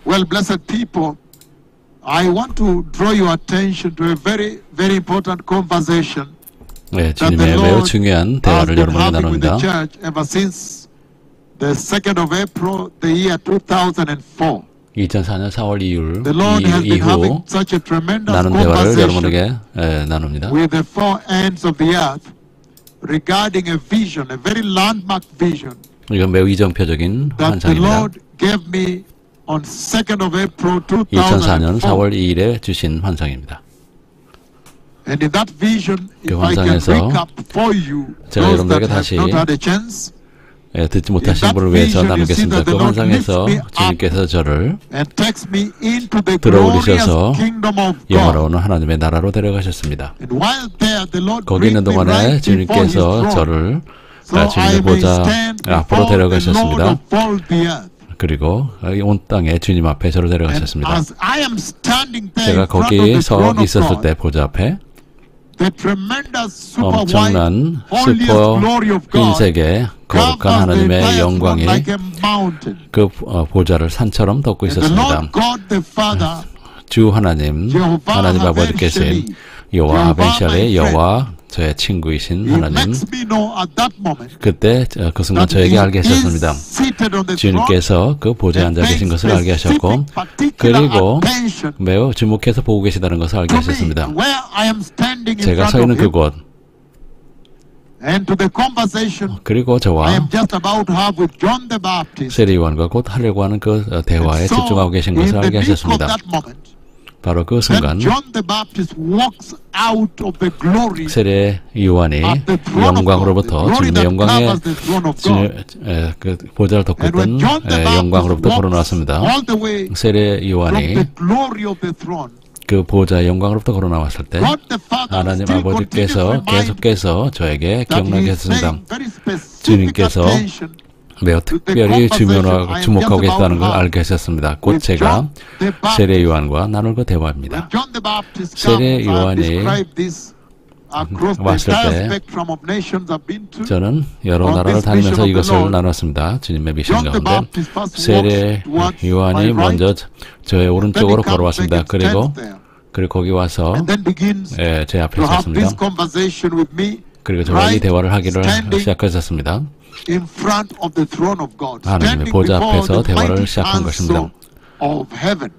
Well, blessed people, I want to draw your attention to a very, very important conversation 네, that the 주님의 매우 Lord 중요한 has 대화를 been 여러분에게 having with the 나눕니다. church ever since the 2nd of April, the year 2004. 2004년 4월 2일 The Lord has been having 이후 such a tremendous 나눈 대화를 conversation 여러분에게 나눕니다. with the four ends of the earth regarding a vision, a very landmark vision 이건 매우 이정표적인 that the 환상입니다. Lord gave me on 2nd of April 2004년 2004. 4월 2일에 주신 환상입니다. And in that vision, 그 if I can 환상에서 recap for you, 제가 those that 여러분에게 have 다시 not had a chance, 듣지 못하신 분을 위해서 나누겠습니다. 그 환상에서 주님께서 저를 and takes me into the 들어올리셔서 glorious kingdom of God. 영화로운 하나님의 나라로 데려가셨습니다. And while there, the Lord 거기 있는 brings me 동안에 right before His 주님께서 throne, 저를 so I 주님의 may 보좌 stand 앞으로 before the Lord 데려가셨습니다. of all the earth. 그리고 온 땅에 주님 앞에 저를 And 데려가셨습니다. as I am standing there 제가 in front of 거기 the 서 throne of 있었을 God, 때 보좌 앞에 the tremendous super white, 엄청난 holiest 슈퍼 glory of God 흰색의 거룩한 covers the 하나님의 entire 영광이 throne like a mountain. 그 보좌를 산처럼 덮고 And the 있었습니다. Lord God the Father, 주 하나님, 하나님 아버지 계신 여호와 아벤샬의 여호와 저의 친구이신 He 하나님, makes me know at that moment 그때 그 순간 that 저에게 He 알게 하셨습니다. is seated on the throne 주님께서 그 보좌에 앉아 and 계신 pays 것을 알게 하셨고, specific, particular 그리고 attention 매우 주목해서 보고 계시다는 것을 알게 to me, 하셨습니다. where I am standing in 제가 front 서 있는 of Him, 그곳, and to the conversation 그리고 I 저와 am just about to have with John the Baptist. 세례요한과 곧 하려고 하는 그 대화에 So, 집중하고 계신 in 것을 the 알게 midst of 하셨습니다. that moment, 바로 그 when 순간 John the Baptist walks out of the glory 세례 요한이 at the throne of God, 영광으로부터 the glory 주님의 that 영광의 covers the throne of God. 그 보좌를 덮고 And when 있던 John the Baptist 영광으로부터 walks 걸어나왔습니다. all the way 세례 from 요한이 the glory of the throne, 그 보좌의 영광으로부터 걸어나왔을 때 God the Father 하나님 still continues to 아버지께서 remind 계속해서 저에게 that 기억나게 He is 했습니다. paying very specific 주님께서 attention 매우 특별히 주목하고 계시다는 걸 알게 하셨습니다. 곧 제가 세례 요한과 나눌 그 대화입니다. when John the Baptist 세례 comes, I 요한이 describe this across the 왔을 entire 때 spectrum of nations I've been to. 저는 여러 On 나라를 this 다니면서 mission of the 이것을 Lord, 나눴습니다. 주님의 미션 John the 가운데 Baptist first 세례 walks towards 요한이 my 먼저 right, 저의 then he 오른쪽으로 comes 걸어왔습니다. and 그리고 stands there, 거기 와서 and then begins 제 앞에 to have 섰습니다. this conversation with me 그리고 저와 이 right 대화를 하기를 standing 시작하셨습니다. in front of the throne of God, 하나님의 standing 보좌 before 앞에서 the 대화를 mighty 시작한 것입니다. council of heaven.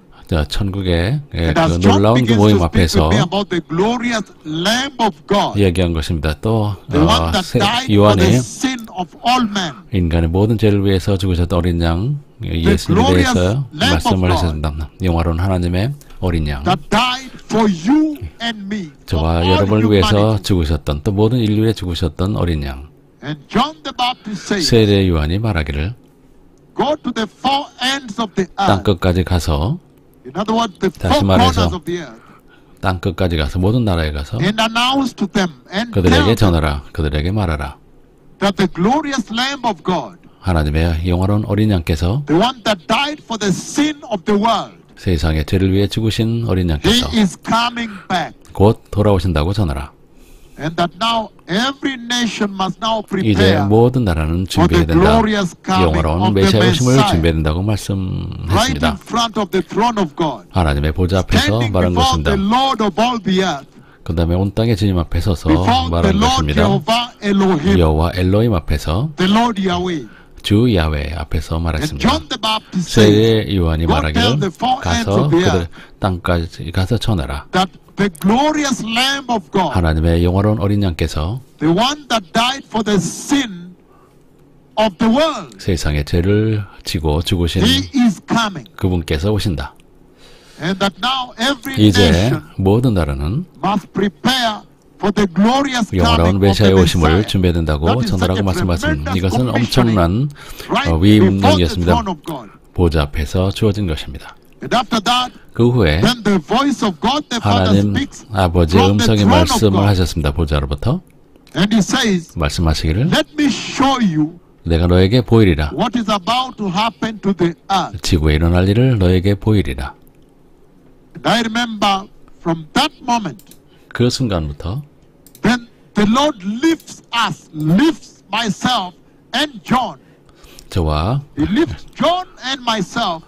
천국의 And 그 as John 놀라운 그 begins 모임 to speak 앞에서 with me about the glorious Lamb of God, 얘기한 것입니다. 또 the one that died for the 요한이 sin of all men, 인간의 모든 죄를 위해서 죽으셨던 어린 양 예수님에 대해서 말씀을 하셨습니다. 영화로운 하나님의 어린 양, that died for you and me, for 저와 all 여러분을 위해서 humanity. 죽으셨던 또 모든 인류에 죽으셨던 어린 양. And John the Baptist says, 세례 요한이 말하기를 go to the four ends of the 땅 earth. 끝까지 가서, In other words, the 다시 four 말해서 corners of the earth, 땅 끝까지 가서 모든 나라에 가서 and announce to them and tell 그들에게 them 전하라, 그들에게 말하라. that the glorious Lamb of God, 하나님의 영화로운 어린 양께서 the one that died for the sin of the world, 세상의 죄를 위해 죽으신 어린 He 양께서 is coming back. 곧 돌아오신다고 전하라. And that now every nation must now 이제 prepare 모든 나라는 for 준비해야 the 된다. glorious coming 영화로운 of the 메시아 오심을 Messiah, 준비해야 된다고 right in 말씀했습니다. front of the throne of God, 하나님의 보좌 앞에서 standing 말한 before 것입니다. the Lord of all the earth, 그 다음에 온 땅의 주님 앞에 서서 before the 말한 Lord 것입니다. Jehovah Elohim, 여호와 엘로힘 앞에서, the Lord Yahweh. 주 야훼 앞에서 And 말했습니다. John the Baptist says 세례 요한이 Go 말하기를 tell the four ends 가서 of the 그들 earth 땅까지 가서 전하라. that the glorious Lamb of God, 하나님의 영화로운 어린 양께서 the one that died for the sin of the world, 세상의 죄를 지고 죽으신 He is coming. 그분께서 오신다. And that now every 이제 nation 모든 나라는 must prepare for the glorious 영원한 coming of the 메시아의 오심을 Messiah. 준비해야 된다고 That is 전하라고 such a 말씀하셨습니다. tremendous 이것은 엄청난 Right 위임 before the 능력이었습니다. throne of God. 보좌 앞에서 주어진 것입니다. And after that, 그 후에 then the voice of God the Father 하나님 speaks 아버지의 from the 음성의 throne of 말씀을 God. 하셨습니다. 보좌로부터 And He says, 말씀하시기를 let me show you 내가 너에게 보이리라. what is about to happen to the earth. 지구에 일어날 일을 너에게 보이리라. And I remember from that moment, 그 순간부터 then the Lord lifts us, lifts myself and John. 저와 He lifts John and myself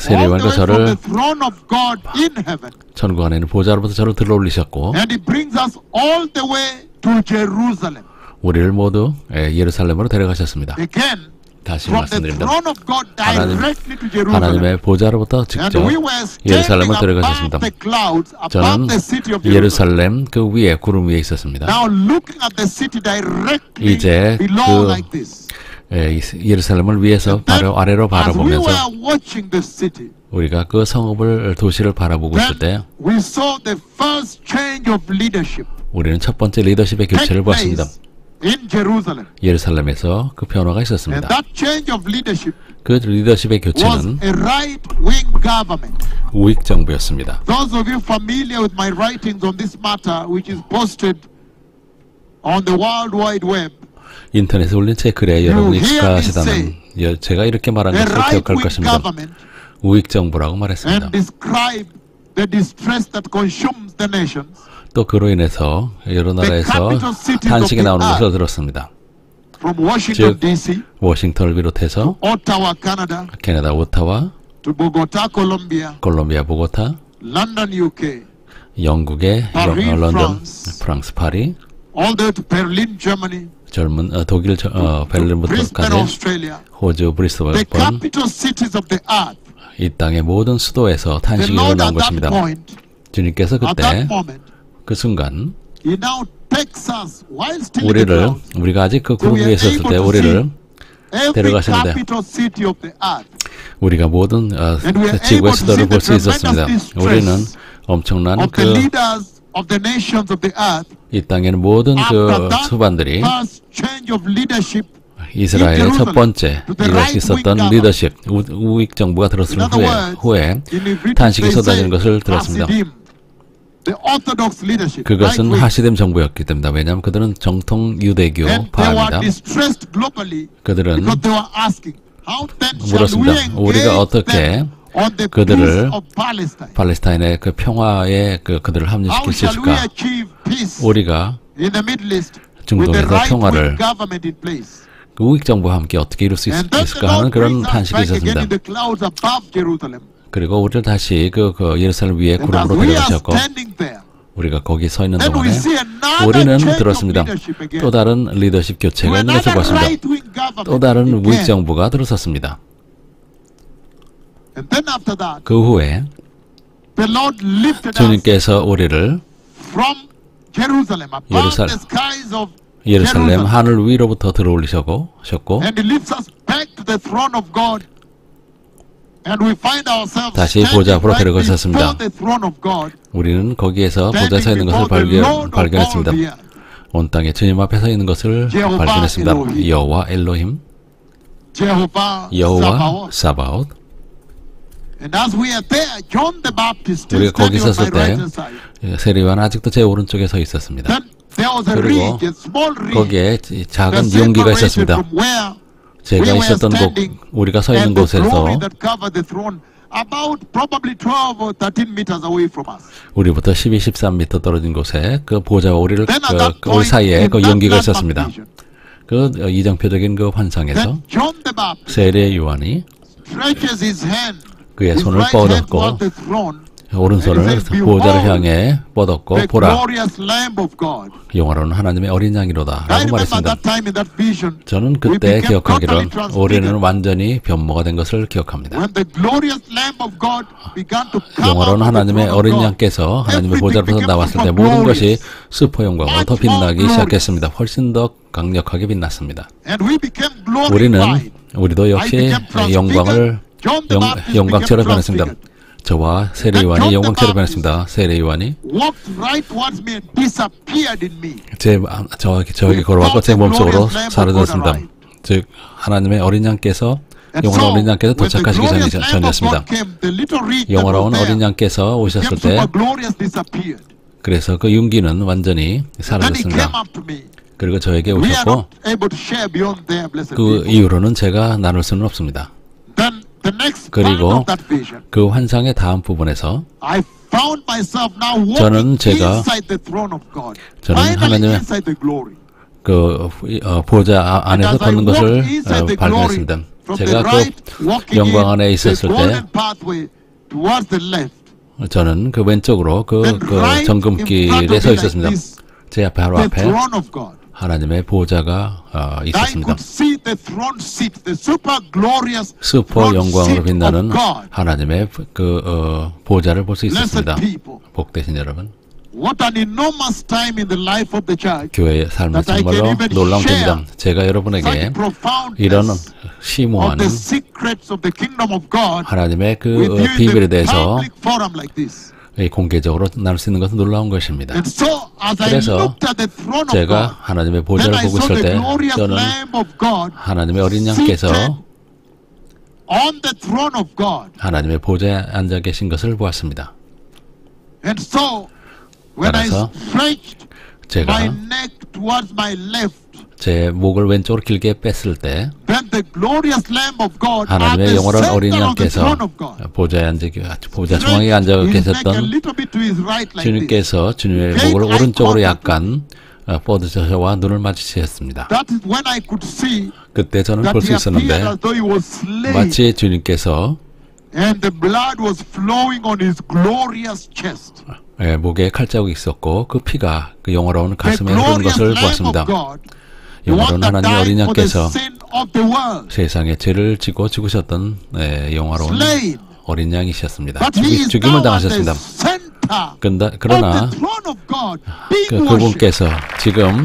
세례요한과 the way from 저를 the throne of God in heaven. 천국 안에 있는 보좌로부터 저를 들어올리셨고 And He brings us all the way to Jerusalem. 우리를 모두 예루살렘으로 데려가셨습니다. Again, 다시 from the 말씀드립니다. throne of God directly to Jerusalem. 하나님의 보좌로부터 And 직접 we were 예루살렘을 standing 데려가셨습니다. above the clouds, 저는 above the city of Jerusalem. 예루살렘 그 위에 구름 위에 있었습니다. Now looking at the city directly 이제 below 그 like this. 예루살렘을 위에서 바로 아래로 As we 바라보면서 were watching the city, 우리가 그 성읍을 도시를 바라보고 있을 때 then we saw the first change of leadership 우리는 첫 번째 리더십의 take 교체를 보았습니다. place in Jerusalem. 예루살렘에서 그 변화가 And 있었습니다. that change of leadership 그 리더십의 was 교체는 a right-wing government. 우익 정부였습니다. Those of you familiar with my writings on this matter, which is posted on the World Wide Web, 인터넷에 올린 제 글에 여러분이 hear me 익숙하시다면 제가 이렇게 말한 a 것을 기억할 right-wing 것입니다. government, 우익 정부라고 말했습니다. and describe the distress that consumes the nations. 또 그로 인해서 여러 나라에서 탄식이 나오는 것을 들었습니다. From Washington 즉 D.C. 워싱턴을 비롯해서 Ottawa, Canada, 캐나다 오타와, to Bogota, Colombia, 콜롬비아 보고타, London, UK, 영국의 파리, 런던, 프랑스. 프랑스 파리, all the way to Berlin, Germany, 젊은 독일 Brisbane, 베를린부터까지 Australia, 호주 브리스번 the capital cities of the earth. 이 땅의 모든 수도에서 The 탄식이 Lord 일어난 at that 것입니다. point, 주님께서 at 그때 that moment, 그 순간 He now takes us while still in the 우리를 clouds. 우리가 아직 그 So 구름 we 위에 are 있었을 able 때 to 우리를 see every 데려가시는데 capital city of the earth. 우리가 모든 And we are 지구의 able to 수도를 see 볼 the 수 있었습니다. tremendous 우리는 distress 엄청난 of the 그 leaders of the nations of the earth 이 땅에는 모든 after 그 that 수반들이 first change of leadership. 이스라엘의 첫 번째 이룰 수 있었던 리더십 우익 정부가 들었을 In other words, 후에 in Hebrew 탄식이 they say 쏟아지는 것을 들었습니다. Hasidim, the Orthodox leadership. 그것은 right-wing. 하시뎀 정부였기 때문에 왜냐하면 그들은 정통 유대교 And they were 파입니다. distressed globally 그들은 because they were asking, how then shall we 물었습니다. 우리가 engage 어떻게 them on the 그들을 peace of Palestine? 팔레스타인의 그 평화에 그들을 How 합류시킬 수 shall we 있을까? achieve peace 우리가 in the Middle East with the 중동에서 평화를 right-wing government in place? 그 우익 정부와 함께 어떻게 이룰 수 And then the 있을까 하는 Lord 그런 brings us 탄식이 back again 있었습니다. in the clouds above Jerusalem. 그리고 우리를 다시 그 예루살렘 위에 And as 구름으로 we are 데려가셨고 standing there, 우리가 거기 서 있는 then we 동안에 see another 우리는 change of 들었습니다. leadership again. 또 다른 리더십 To 교체가 있는 것을 another 봤습니다. right-wing government 또 다른 우익 again. 정부가 들어섰습니다. And then after that, 그 후에 the Lord lifted us 주님께서 우리를 from Jerusalem, above 예루살- the skies of 예루살렘 Jerusalem. 하늘 위로부터 들어올리셨고 And He lifts us back to the throne of God. And we find ourselves 다시 standing 보좌 앞으로 right 데려가셨습니다. before the throne of God, 우리는 거기에서 보좌에 서 standing 있는 것을 before the Lord of all 발견했습니다. the earth, 온 땅에 주님 앞에 서 있는 것을 여호와 발견했습니다. 엘로힘. 여호와 엘로힘, Jehovah 여호와 Sabaoth. 사바옷. And as we are there, John the Baptist still 우리가 거기 standing on my 있었을 때 right hand side. 세례요한은 아직도 제 오른쪽에 서 있었습니다. Then there was a 그리고 ridge, a small ridge, 거기에 that 작은 용기가 separated 있었습니다. from where 제가 we were 있었던 곳, standing 우리가 서 있는 and the 곳에서 glory that covered the throne, about probably 12 or 13 meters away from us. 우리부터 12, 13m 떨어진 곳에 그 보좌와 우리를 Then at that 우리 point, 사이에 in 그 that 용기가 landmark 있었습니다. vision, 그 이정표적인 그 환상에서 then John the Baptist 세례 요한이 stretches his hand, 그의 his 손을 right hand 뻗었고 toward the throne, 오른손을 and he says, 보좌를 "Behold, 향해 뻗었고 the 보라 glorious Lamb of God." 영화로는 하나님의 어린 양이로다 I 라고 remember 말했습니다. that time in that vision, 저는 we 그때 became 기억하기로는 totally 우리는 transfigured. 완전히 변모가 된 것을 기억합니다. When the glorious Lamb of God began to come out 영화로는 of the 하나님의 throne of 어린 God, 양께서 하나님의 everything 보좌로부터 became 나왔을 때 super 모든 것이 glorious. 슈퍼 영광으로 더 Much more 빛나기 glorious. 시작했습니다. 훨씬 더 강력하게 빛났습니다. And we became 우리는 glorified. 우리도 I 역시 became transfigured. 영광을 John the Baptist 영광체로 became 변했습니다. transfigured. 저와 세례 요한이 John the 영광체로 Baptist 변했습니다. 세례 요한이 walked right towards me and disappeared in me. 저에게 걸어왔고 제 몸속으로 사라졌습니다. 즉 하나님의 어린 양께서 And 영원한 so, 어린 양께서 when the 도착하시기 glorious Lamb of 전이었습니다. God came, the little reed that 영원한 was 어린 there 양께서 오셨을 became 때 super glorious, disappeared. 그래서 그 윤기는 완전히 Then he came 사라졌습니다. up to me. 그리고 저에게 We are 오셨고 not able to share beyond there, blessed 그 people. 이후로는 제가 나눌 수는 없습니다. Then the next part 그리고 of that vision, 그 환상의 다음 부분에서 I found myself now 저는 walking 제가 inside the throne of God. 저는 Finally 하나님의 inside the glory. 그 보좌 안에서 And as I 걷는 walked 것을 inside the glory, 발견했습니다. from 제가 the right, 그 walking 영광 안에 in the 있었을 때 golden pathway towards the left. 저는 그 왼쪽으로 그 Then right in 정금길에 front of 서 me 있었습니다. like this, 제 앞에 바로 the 앞에 throne of God. 하나님의 보좌가 I 있었습니다. could see the throne seat, the super glorious 슈퍼 throne 영광으로 seat 빛나는 of God. 하나님의 보좌를 볼 수 Blessed 있었습니다. people. 복되신 여러분, What an enormous time in the life of the church. 교회의 삶은 That I 정말로 can even 놀라운 share 때입니다. 제가 여러분에게 Such profoundness 이런 of 심오한 the secrets of the kingdom of God 하나님의 그 with you in 비밀에 the 대해서 public forum like this. 공개적으로 나눌 수 있는 것은 놀라운 것입니다. And so as I 그래서 looked at the throne of 제가 God, 하나님의 then 보좌를 I 보고 saw 있을 the 때 glorious 저는 Lamb of God 하나님의 어린 seated 양께서 on the throne of God. 하나님의 보좌에 앉아 계신 것을 보았습니다. And so when I 따라서 stretched 제가 my neck towards my left, 제 목을 왼쪽으로 길게 뺐을 때 then the glorious Lamb of God at 하나님의 the 영원한 어린 center of the 양께서 throne of God. 보좌 중앙에 앉아 His neck a 계셨던 little bit to his right like this. 주님께서 주님의 목을 오른쪽으로 약간 뻗으셔와 눈을 마주치셨습니다. That is when I could see 그때 저는 that 볼 he 수 appeared 있었는데 as though he was slain, 마치 주님께서 and the blood was flowing on his glorious chest. 목에 칼자국이 있었고 그 피가 그 영화로운 The 가슴에 흐르는 glorious 것을 Lamb 보았습니다. of God, the one 영화로운 that 하나님의 어린 died for the 양께서 sin of the world, 세상의 죄를 지고 죽으셨던 영화로운 slain. 어린 양이셨습니다. But he is 죽임을 now at the 당하셨습니다. center of 그러나 the throne of God, being worshipped. 그분께서 지금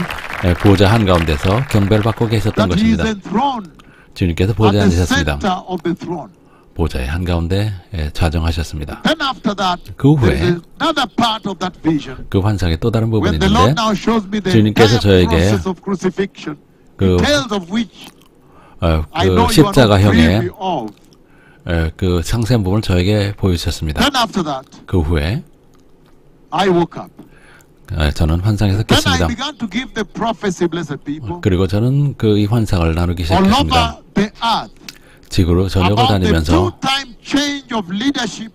보좌 한가운데서 경배를 받고 계셨던 That he is 것입니다. enthroned 주님께서 at 보좌에 the 앉으셨습니다. center of the throne. 보좌의 한가운데 좌정하셨습니다. Then after that, 그 there 후에 is another part of that vision. 그 환상의 또 다른 부분이 When the Lord 있는데 now shows me the 주님께서 entire 저에게 process of crucifixion, 그, details of which I 그 know you are not 십자가형의 privy of. 그 상세한 부분을 저에게 보여주셨습니다. Then after that, 그 후에 I woke up. 저는 환상에서 Then I 깼습니다. began to give the prophecy, blessed people, 그리고 저는 그 이 환상을 나누기 all over 시작했습니다. the earth 지구로 전역을 about the 다니면서 two-time change of leadership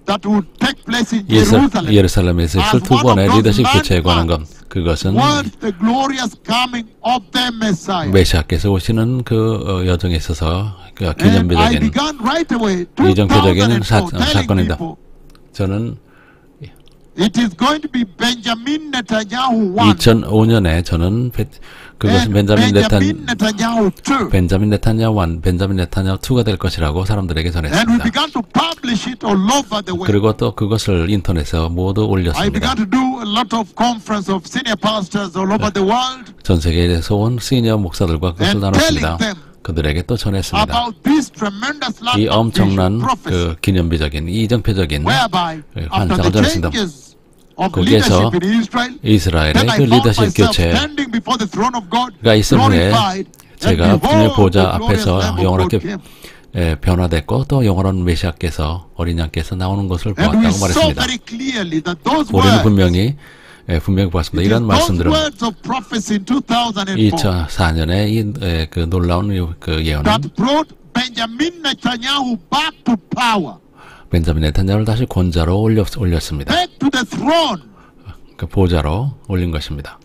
that would take place in Jerusalem. 예루살렘에서 있을 두 번의 리더십 교체에 관한 것, 그것은 Towards the glorious coming of the Messiah. 메시아께서 오시는 그 여정에 있어서 그 And I 기념비적인 began right away, 이정표적인 2004, telling 사건입니다. people, 저는 it is going to be Benjamin Netanyahu 1 2005년에 저는 그것은 and 벤자민 Netanyahu 2. 벤자민 네타냐후 1, 벤자민 네타냐후 2가 될 것이라고 사람들에게 And we 전했습니다. began to publish it all over the web. 그리고 또 그것을 인터넷에 모두 I 올렸습니다. began to do a lot of conference of senior pastors all over the world 전 세계에서 온 시니어 목사들과 그것을 and 나눴습니다. telling them 그들에게 또 전했습니다. about this tremendous 이 land of 엄청난 prophecy, 그 기념비적인 이정표적인 whereby after 환상을 the 전했습니다. changes of 거기에서 leadership in Israel, 이스라엘의 then I 그 found 리더십 myself 교체가 standing before the throne of God, 있은 후에 glorified, 제가 and 주님의 behold, 보좌 the glorious 앞에서 Lamb of 영원하게 God came. 변화됐고 또 영원한 메시아께서 어린 양께서 나오는 것을 And we 보았다고 saw 말했습니다. very clearly that those 우리는 words, 분명히 보았습니다. it is 이런 those 말씀들은 words of prophecy in 2004 2004년에 그 놀라운 그 예언은 that brought Benjamin Netanyahu back to power, 벤자민 네타냐후를 다시 권자로 올렸습니다. back to the throne 그 보좌로 올린 것입니다.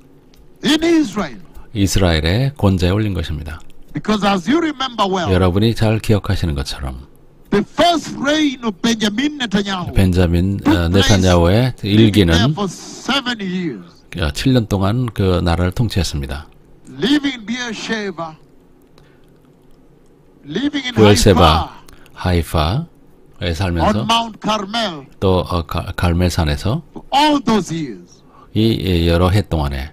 in Israel. 이스라엘의 권자에 올린 것입니다. Because as you remember well, 여러분이 잘 기억하시는 것처럼 the first reign of Benjamin Netanyahu 벤자민 took place 네타냐후의 living there 일기는 for 7 years, 7년 동안 그 나라를 통치했습니다. living in Beersheba, living in 부엘세바, Haifa, 하이파에 on 살면서 Mount Carmel, 또 갈멜산에서 for all those years. 이 여러 해 동안에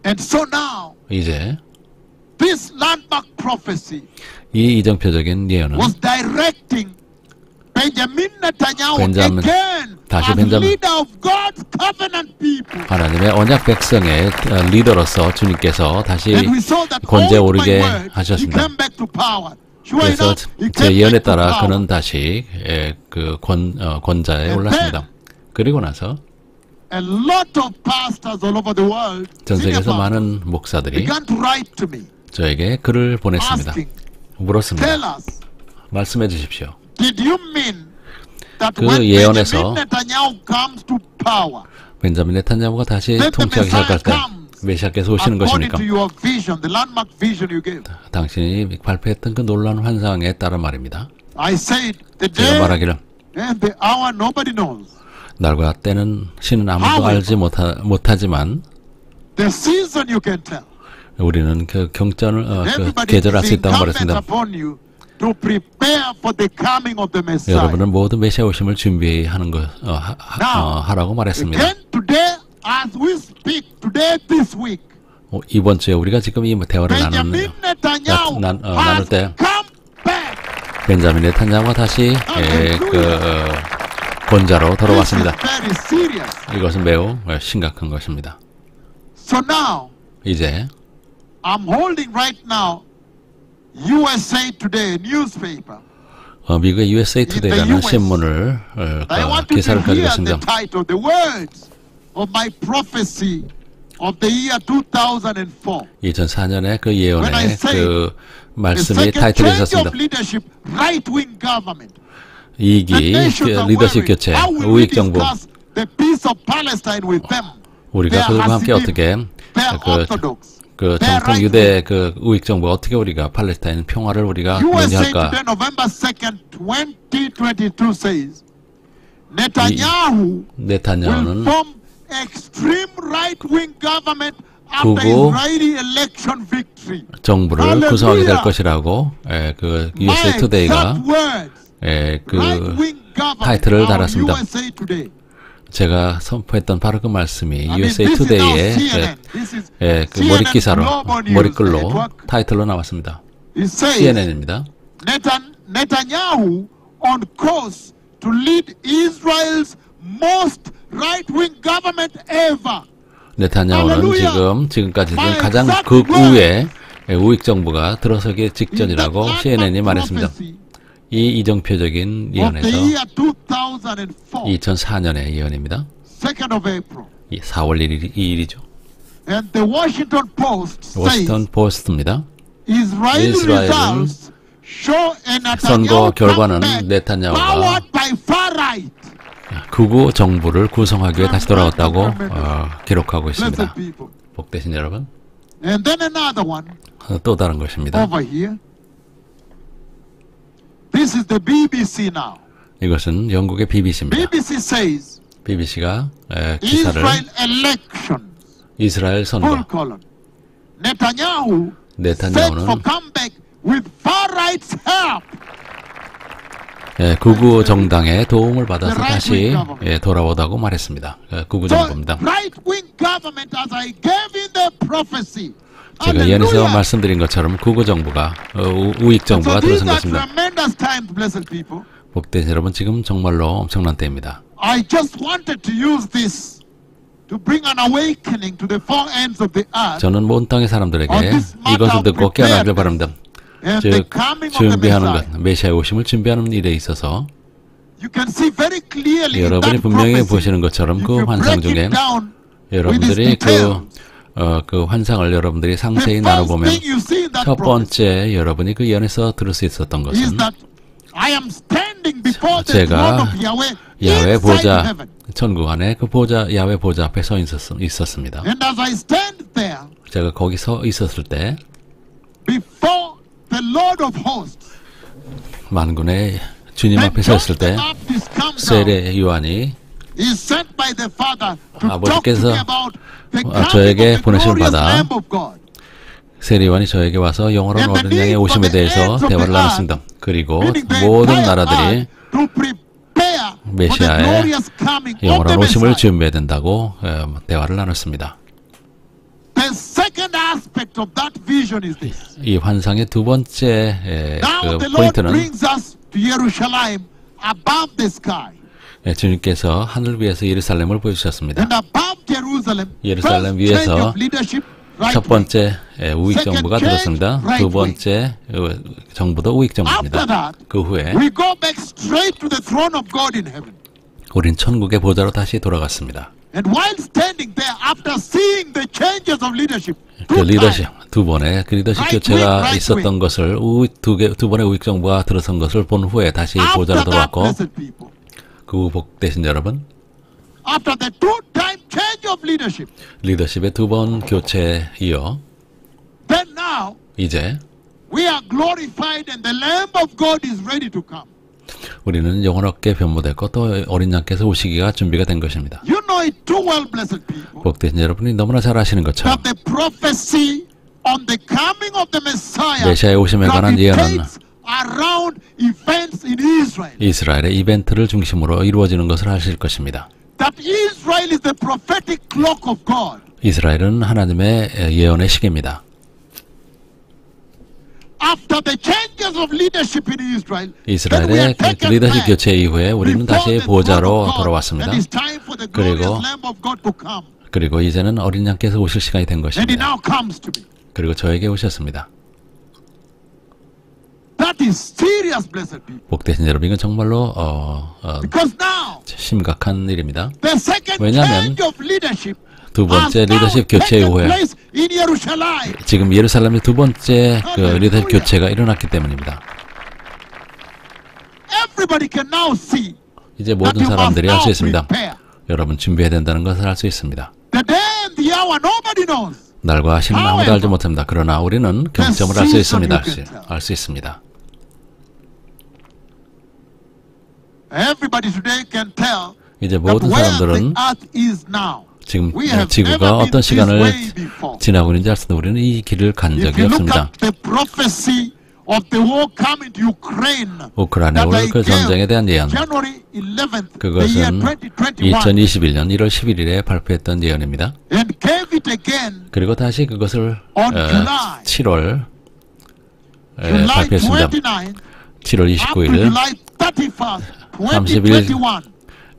And so now, 이제 this landmark prophecy 이 이정표적인 예언은 was directing Benjamin Netanyahu 벤자민, again 다시 as 벤자민. leader of God's covenant people. 하나님의 언약 백성의 리더로서 주님께서 다시 And we saw that 권제에 all my 오르게 words, he 하셨습니다. came back to power. Sure 그래서 enough, he 제 came 예언에 back to 따라 power. 그는 다시 그 권자에 And 올랐습니다. 그리고 나서 A lot of pastors all over the world, 전 senior 세계에서 pastors, 많은 목사들이 began to write to me, 저에게 글을 보냈습니다. asking, 물었습니다. tell us, 말씀해 주십시오. did you mean that 그 when 예언에서 Benjamin Netanyahu comes to power, 벤자민 네타냐후가 다시 then the 통치하기 Messiah 시작할 때 comes 메시아께서 오시는 according 것입니까? to your vision, the landmark vision you gave. 당신이 발표했던 그 놀라운 환상에 따른 말입니다. I said the 제가 day 말하기를 and the hour nobody knows. 날과 때는 신은 아무도 알지 못하지만 The season you can tell. 우리는 그 경전을 그 Everybody 계절을 알 수 is 있다고 incumbent 말했습니다. upon you to prepare for the coming of the Messiah. 여러분은 모두 메시아 오심을 준비하는 것 하라고 말했습니다. Again today, as we speak, today this week, 이번 주에 우리가 지금 이 대화를 Benjamin Netanyahu 나눌 has 때 come back. 벤자민 네탄야후가 다시 권자로 돌아왔습니다. This is very serious. 이것은 매우 심각한 것입니다. So now, 이제 I'm holding right now USA Today newspaper. 미국의 USA Today라는 신문을 I want you 기사를 to 가지고 hear the 있습니다. title, the words of my prophecy of the year 2004. 2004년에 그 When I 예언의 say 그 The 말씀이 second 타이틀이 change 있었습니다. of leadership, right-wing government. 2기 The nations are 리더십 worried. 교체, How will we 우익 정부. discuss the peace of Palestine with them? 우리가 They are 그들과 함께 Hasidim, 어떻게 they are Orthodox. 그 they are 정통 right-wing. 유대 그 우익 정부 어떻게 우리가 팔레스타인 평화를 우리가 USA 논의할까? Today, November 2nd, 2022 says, Netanyahu will 네타냐후는 form extreme right-wing government after 극우 Israeli election victory. 정부를 Hallelujah. 구성하게 될 것이라고 그 USA My Today가 exact words, 그 right-wing government, 타이틀을 our 달았습니다. USA Today. 제가 선포했던 바로 그 말씀이 I mean, USA this is now Today의 CNN. This is 그 CNN 머리 기사로 Global News 머리글로 Network. 타이틀로 나왔습니다. It says CNN입니다. Netanyahu on course to lead Israel's most right-wing government ever. 네타냐후는 할렐루야. 지금까지 My 가장 exact 극우의 우익 정부가 들어서기 직전이라고 In that CNN이 landmark 말했습니다. prophecy 이 이정표적인 of the 예언에서 year 2004, 2004년의 예언입니다. 2nd of April. 4월 2일이죠. And the Washington Post says 워싱턴 포스트입니다. Israeli 이스라엘은 results show a 선거 Netanyahu 결과는 comeback 네타냐후가 powered by far right. 극우 정부를 구성하기 위해 다시 돌아왔다고 기록하고 있습니다. Blessed people. 복되신 여러분, And then another one 또 다른 것입니다. over here. This is the BBC now. 이것은 영국의 BBC입니다. BBC says BBC가 기사를 Israel elections. 이스라엘 Full 선거, column. Netanyahu set 네타냐후는 for comeback with far right's help. 극우 정당의 도움을 받아서 다시 돌아오다고 말했습니다. 극우 So 정부입니다. right-wing government, as I gave in the prophecy. 제가 예언에서 Hallelujah. 말씀드린 것처럼 극우 정부가 우익 정부가 So these 들어선 are 것입니다. tremendous times, blessed people. 복되신 여러분, 지금 정말로 엄청난 때입니다. I just wanted to use this to bring an awakening to the four ends of the earth. 저는 온 땅의 사람들에게 On this matter 이것을 of 듣고 깨어나길 바랍니다. And the 즉 coming of the 준비하는 Messiah. 것, 메시아의 오심을 준비하는 일에 있어서 You can see very clearly in 여러분이 that 분명히 prophecy. 보시는 것처럼 If 그 you 환상 break 중에 it down with 여러분들이 its details, 그 환상을 여러분들이 the 상세히 first 나눠보면 thing you see in that 첫 prophecy 번째 여러분이 그 예언에서 들을 수 있었던 is 것은 that I am standing before the throne 제가 of Yahweh 야훼 inside 보좌 heaven. 천국 안에 그 보좌 야훼 보좌 앞에 서 있었습니다. And as I stand there 제가 거기 서 있었을 때 before the Lord of hosts, 만군의 주님 then 앞에 서 있을 John the 때 Baptist comes out, 세례 요한이 is sent by the Father to talk to 아버지께서 me about the coming 저에게 of the 보내심을 glorious 받아 Lamb of God. 세례 요한이 저에게 와서 영원한 어린 양의 오심에 대해서 대화를 나눴습니다. 그리고 Meaning the 모든 entire 나라들이 earth to prepare for the 메시아의 glorious coming of the 영원한 오심을 Messiah. 준비해야 된다고 대화를 나눴습니다. The second aspect of that vision is this. 이 환상의 두 번째 Now 그 the Lord 포인트는 brings us to Jerusalem above the sky. 주님께서 하늘 위에서 예루살렘을 보여주셨습니다. And above Jerusalem, 예루살렘 first change 위에서 of leadership, right 첫 wing. 번째 우익 정부가 들었습니다. 두 번째 정부도 우익 After 정부입니다. that, 그 후에 we go back straight to the throne of God in heaven. 우린 천국의 보좌로 다시 돌아갔습니다. And while standing there, after seeing the changes of leadership, 그 리더십 두 번의 그 리더십 Right 교체가 wing, right 있었던 것을 두 번의 우익 정부가 들어선 것을 본 후에 다시 보좌로 after that, 돌아왔고 blessed people, 그 후 복되신 여러분, after the two-time change of leadership, 리더십의 두 번 교체에 이어 then now 이제 we are glorified and the Lamb of God is ready to come. 우리는 영원하게 변모됐고 또 어린 양께서 오시기가 준비가 된 것입니다. You know it too well, blessed people, 복되신 여러분이 너무나 잘 아시는 것처럼 that the prophecy on the coming of the Messiah 메시아의 오심에 관한 예언은 gravitates around events in Israel. 이스라엘의 이벤트를 중심으로 이루어지는 것을 아실 것입니다. That Israel is the prophetic clock of God. 이스라엘은 하나님의 예언의 시계입니다. After the changes of leadership in Israel, 이스라엘의 그 리더십 교체 이후에 우리는 다시 보호자로 돌아왔습니다. 그리고 이제는 어린 양께서 오실 시간이 된 것입니다. 그리고 저에게 오셨습니다. 복되신 여러분, 이건 정말로 심각한 일입니다. 왜냐하면 두 번째 리더십 교체 이후에 지금 예루살렘의 두 번째 그 리더십 교체가 일어났기 때문입니다. 이제 모든 사람들이 알 수 있습니다. 여러분 준비해야 된다는 것을 알 수 있습니다. 날과 시는 아무도 알지 못합니다. 그러나 우리는 경점을 알 수 있습니다. 알 수 있습니다. 이제 모든 사람들은 지금 지구가 어떤 시간을 지나고 있는지 알 수 있는데 우리는 이 길을 간 적이 없습니다. 우크라이나 올 그 전쟁에 대한 예언, 그것은 2021년 1월 11일에 발표했던 예언입니다. 그리고 다시 그것을 7월 발표했습니다. 7월 29일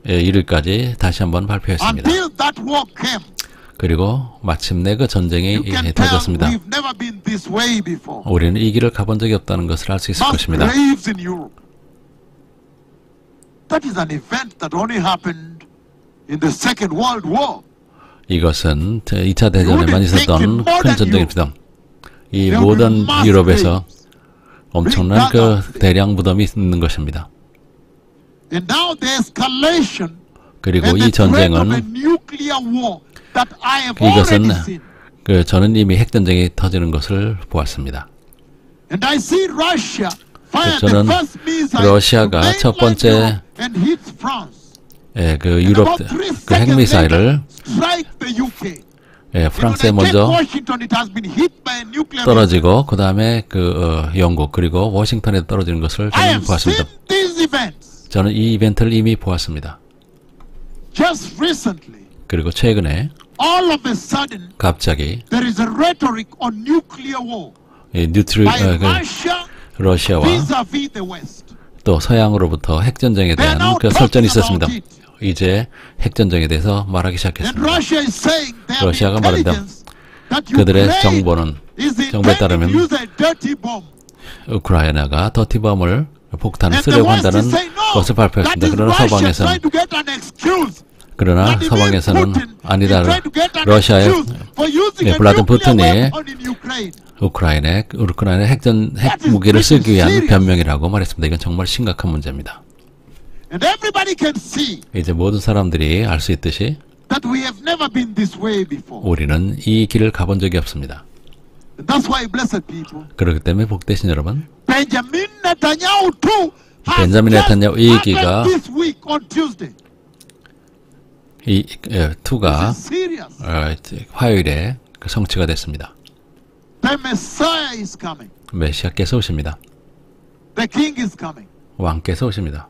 31일까지 다시 한번 발표했습니다. 그리고 마침내 그 전쟁이 터졌습니다. 우리는 이 길을 가본 적이 없다는 것을 알 수 있을 것입니다. 이것은 2차 대전에만 있었던 큰 전쟁입니다. 이 모든 유럽에서 엄청난 그 대량 무덤이 있는 것입니다. 그리고 이 전쟁은 이것은 저는 이미 핵전쟁이 터지는 것을 보았습니다. 저는 러시아가 첫 번째 그 유럽 그 핵미사일을 프랑스에 먼저 떨어지고 그 다음에 그 영국 그리고 워싱턴에 떨어지는 것을 저는 보았습니다. 저는 이 이벤트를 이미 보았습니다. 그리고 최근에 갑자기 러시아와 또 서양으로부터 핵전쟁에 대한 그 설전이 있었습니다. 이제 핵전쟁에 대해서 말하기 시작했습니다. 러시아가 말한다. 그들의 정보에 따르면 우크라이나가 더티범을 폭탄을 쓰려고 한다는 것을 발표했습니다. 그러나 서방에서는 아니다. 러시아의 블라든 푸틴이 우크라이나의 핵 무기를 쓰기 위한 변명이라고 말했습니다. 이건 정말 심각한 문제입니다. 이제 모든 사람들이 알 수 있듯이 우리는 이 길을 가본 적이 없습니다. 그렇기 때문에 복되신 여러분, 벤자민 네타냐후 이 얘기가 이 투가 화요일에 성취가 됐습니다. 메시아께서 오십니다. 왕께서 오십니다.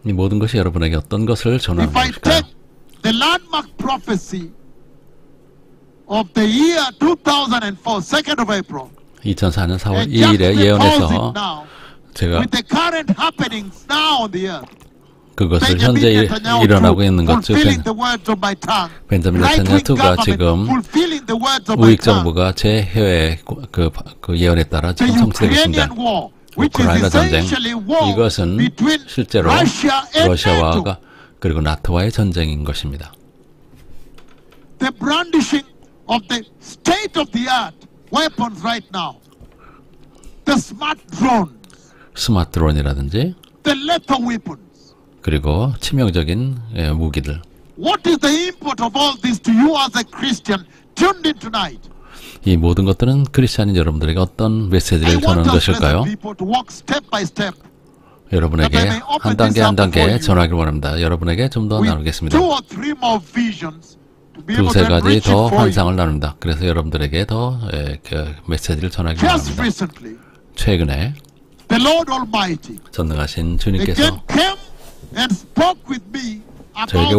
이 모든 것이 여러분에게 어떤 것을 전하는 것일까요? The landmark prophecy of the year 2004, 2nd of April. 2004년 4월 2일에 예언해서 제가 그것을 현재 일어나고 있는 것, 즉 벤자민 네타냐후가 지금 우익 정부가 제 혀의 그 예언에 따라 지금 성취되고 있습니다. 우크라이나 전쟁, 이것은 실제로 러시아와 그리고 나토와의 전쟁인 것입니다. The brandishing of the state of the art weapons right now. The smart drones. 스마트 드론이라든지 the lethal weapons. 그리고 치명적인 무기들. What is the import of all this to you as a Christian tuned in tonight? 이 모든 것들은 크리스찬인 여러분들에게 어떤 메시지를 전하는 것일까요? 여러분에게 한 단계 한 단계 전하기를 원합니다. 여러분에게 좀 더 나누겠습니다. 두세 가지 더 환상을 나눕니다. 그래서 여러분들에게 더 메시지를 전하기를 원합니다. 최근에 전능하신 주님께서 저에게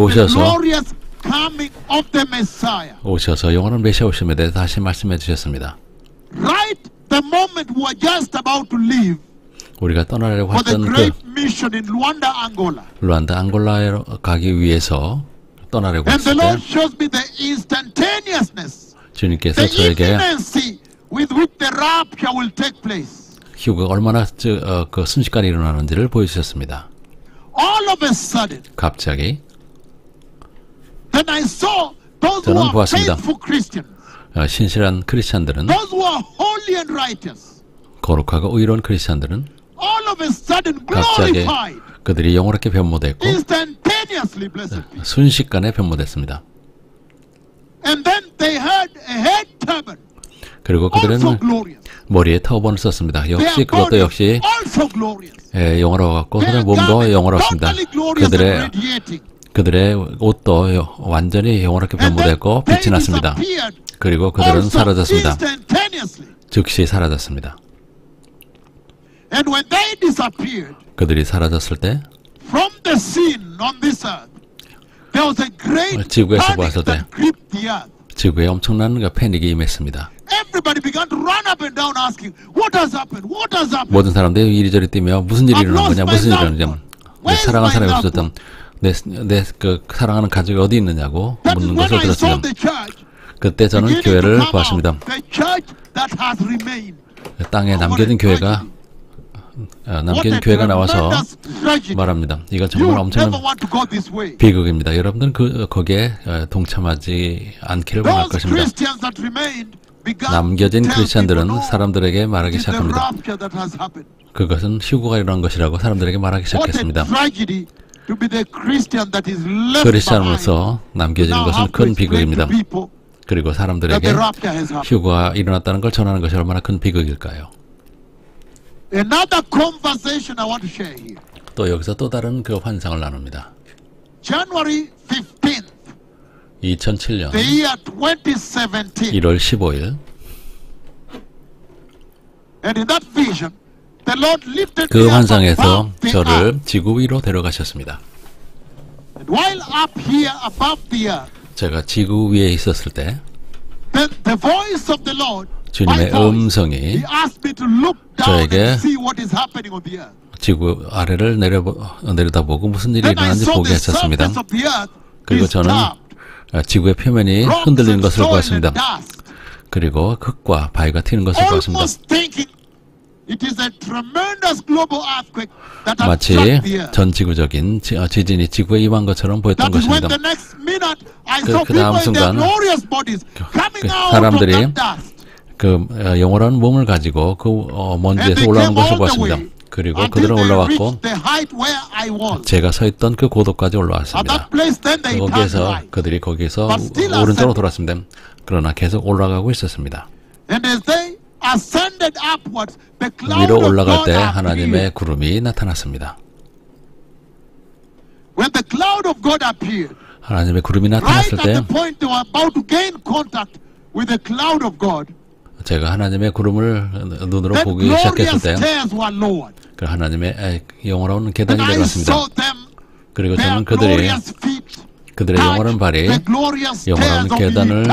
오셔서 영원한 메시아 오심에 대해 다시 말씀해 주셨습니다. 우리가 떠나려고 했던 그 루안다 앙골라에 가기 위해서 떠나려고 했을 때 주님께서 저에게 휴가가 얼마나 그 순식간에 일어나는지를 보여주셨습니다. 갑자기 저는 보았습니다. 신실한 크리스찬들은, 거룩하고 의로운 크리스찬들은 갑자기 그들이 영원하게 변모됐고 순식간에 변모됐습니다. 그리고 그들은 머리에 터번을 썼습니다. 역시 그것도 역시 영원하고 그들의 몸도 영원했습니다. 그들의 옷도 완전히 영원하게 변모됐고 빛이 났습니다. 그리고 그들은 사라졌습니다. 즉시 사라졌습니다. 그들이 사라졌을 때 지구에서 보았을 때 지구에 엄청난 패닉이 임했습니다. 모든 사람들이 이리저리 뛰며 무슨 일이 일어난 거냐, 무슨 일이 일어난 거냐, 내 사랑하는 사람이 없었던 내 그 사랑하는 가족이 어디 있느냐고 묻는 것을 들었습니다. 그때 저는 교회를 보았습니다. 땅에 남겨진 교회가 나와서 말합니다. 이건 정말 엄청난 비극입니다. 여러분들은 거기에 동참하지 않기를 원할 것입니다. 남겨진 크리스찬들은 사람들에게 말하기 시작합니다. 그것은 휴거가 일어난 것이라고 사람들에게 말하기 시작했습니다. 크리스찬으로서 남겨진 것은 큰 비극입니다. 그리고 사람들에게 휴거가 일어났다는 걸 전하는 것이 얼마나 큰 비극일까요? 또 여기서 또 다른 그 환상을 나눕니다. 2007년 1월 15일 그 환상에서 저를 지구 위로 데려가셨습니다. 제가 지구 위에 있었을 때 주님의 음성이 저에게 지구 아래를 내려다보고 무슨 일이 일어나는지 보게 하셨습니다. 그리고 저는 지구의 표면이 흔들리는 것을 보았습니다. 그리고 흙과 바위가 튀는 것을 보았습니다. 마치 전 지구적인 지진이 지구에 임한 것처럼 보였던 것입니다. 그 다음 순간 사람들이 그 영원한 몸을 가지고 그 먼지에서 올라오는 것을 보았습니다. 그리고 그들은 올라왔고 제가 서 있던 그 고도까지 올라왔습니다. 거기에서 그들이 거기서 오른쪽으로 돌았습니다. 그러나 계속 올라가고 있었습니다. 위로 올라갈 때 하나님의 구름이 나타났습니다. 하나님의 구름이 나타났을 때 제가 하나님의 구름을 눈으로 보기 시작했을 때 그 하나님의 영원한 계단이 내려왔습니다. 그리고 저는 그들의 영원한 발이 영원한 계단을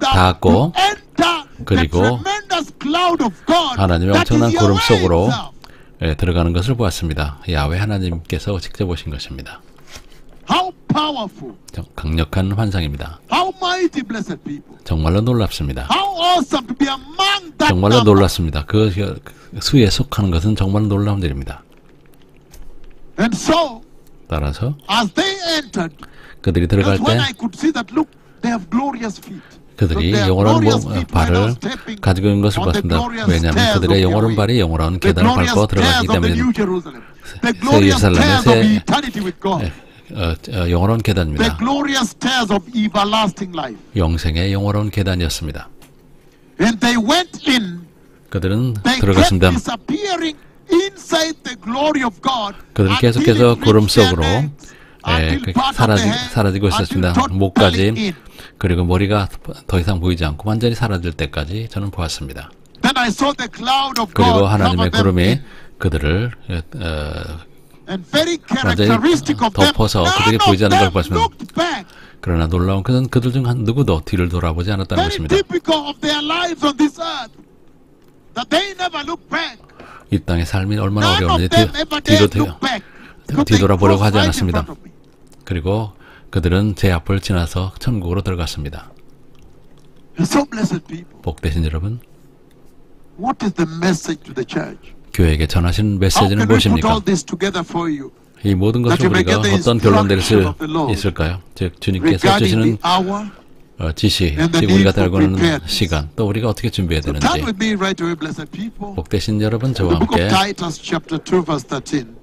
닿았고 그리고 하나님의 엄청난 구름 속으로 들어가는 것을 보았습니다. 야훼 하나님께서 직접 오신 것입니다. 강력한 환상입니다. 정말로 놀랍습니다. 정말로 놀랍습니다. 그 수에 속하는 것은 정말 놀라운 일입니다. 따라서 그들이 들어갈 때 그들이 영원한 발을 가지고 있는 것을 봤습니다. 왜냐하면 그들의 영원한 발이 영원한 계단을 밟고 들어가기 때문입니다. the glorious 예루살렘의 stairs of eternity with God. 영원한 The 계단입니다. glorious stairs of everlasting life. 영생의 영원한 계단이었습니다. And they went in. 그들은 They kept 들어갔습니다. disappearing inside the glory of God. 그들은 계속해서 구름 속으로 사라지고 있었습니다. 목까지, 그리고 머리가 더 이상 보이지 않고 완전히 사라질 때까지 저는 보았습니다. Then I saw the cloud of 그리고 God 하나님의 cover them 구름이 in. 그들을 And very 완전히 characteristic of them, 덮어서 none 그들이 of 보이지 않는 걸 them 봤습니다. looked back. 그러나 놀라운 것은 그들 중 한 누구도 뒤를 돌아보지 않았다는 Very 것입니다. typical of their lives on this earth. That they never look back. 이 땅의 삶이 얼마나 None of 어려운지 them ever dared look back. Because they 뒤돌아보려고 crossed 하지 right in 않았습니다. front of me. 그리고 그들은 제 앞을 지나서 천국으로 들어갔습니다. You're so blessed people. 복되신 여러분, What is the message to the church? 교회에게 전하신 How 메시지는 can we put 무엇입니까? all this together for you? 이 모든 것을 우리가 어떤 결론 내릴 수 있을까요? 즉 주님께서 Regarding 주시는 the hour. 지시, And the 즉 우리가 need for 달고 있는 preparedness. 시간, 또 우리가 어떻게 준비해야 So turn 되는지. with me right away, blessed people. 복되신 여러분, The 저와 book of 함께 Titus, chapter 2, verse 13.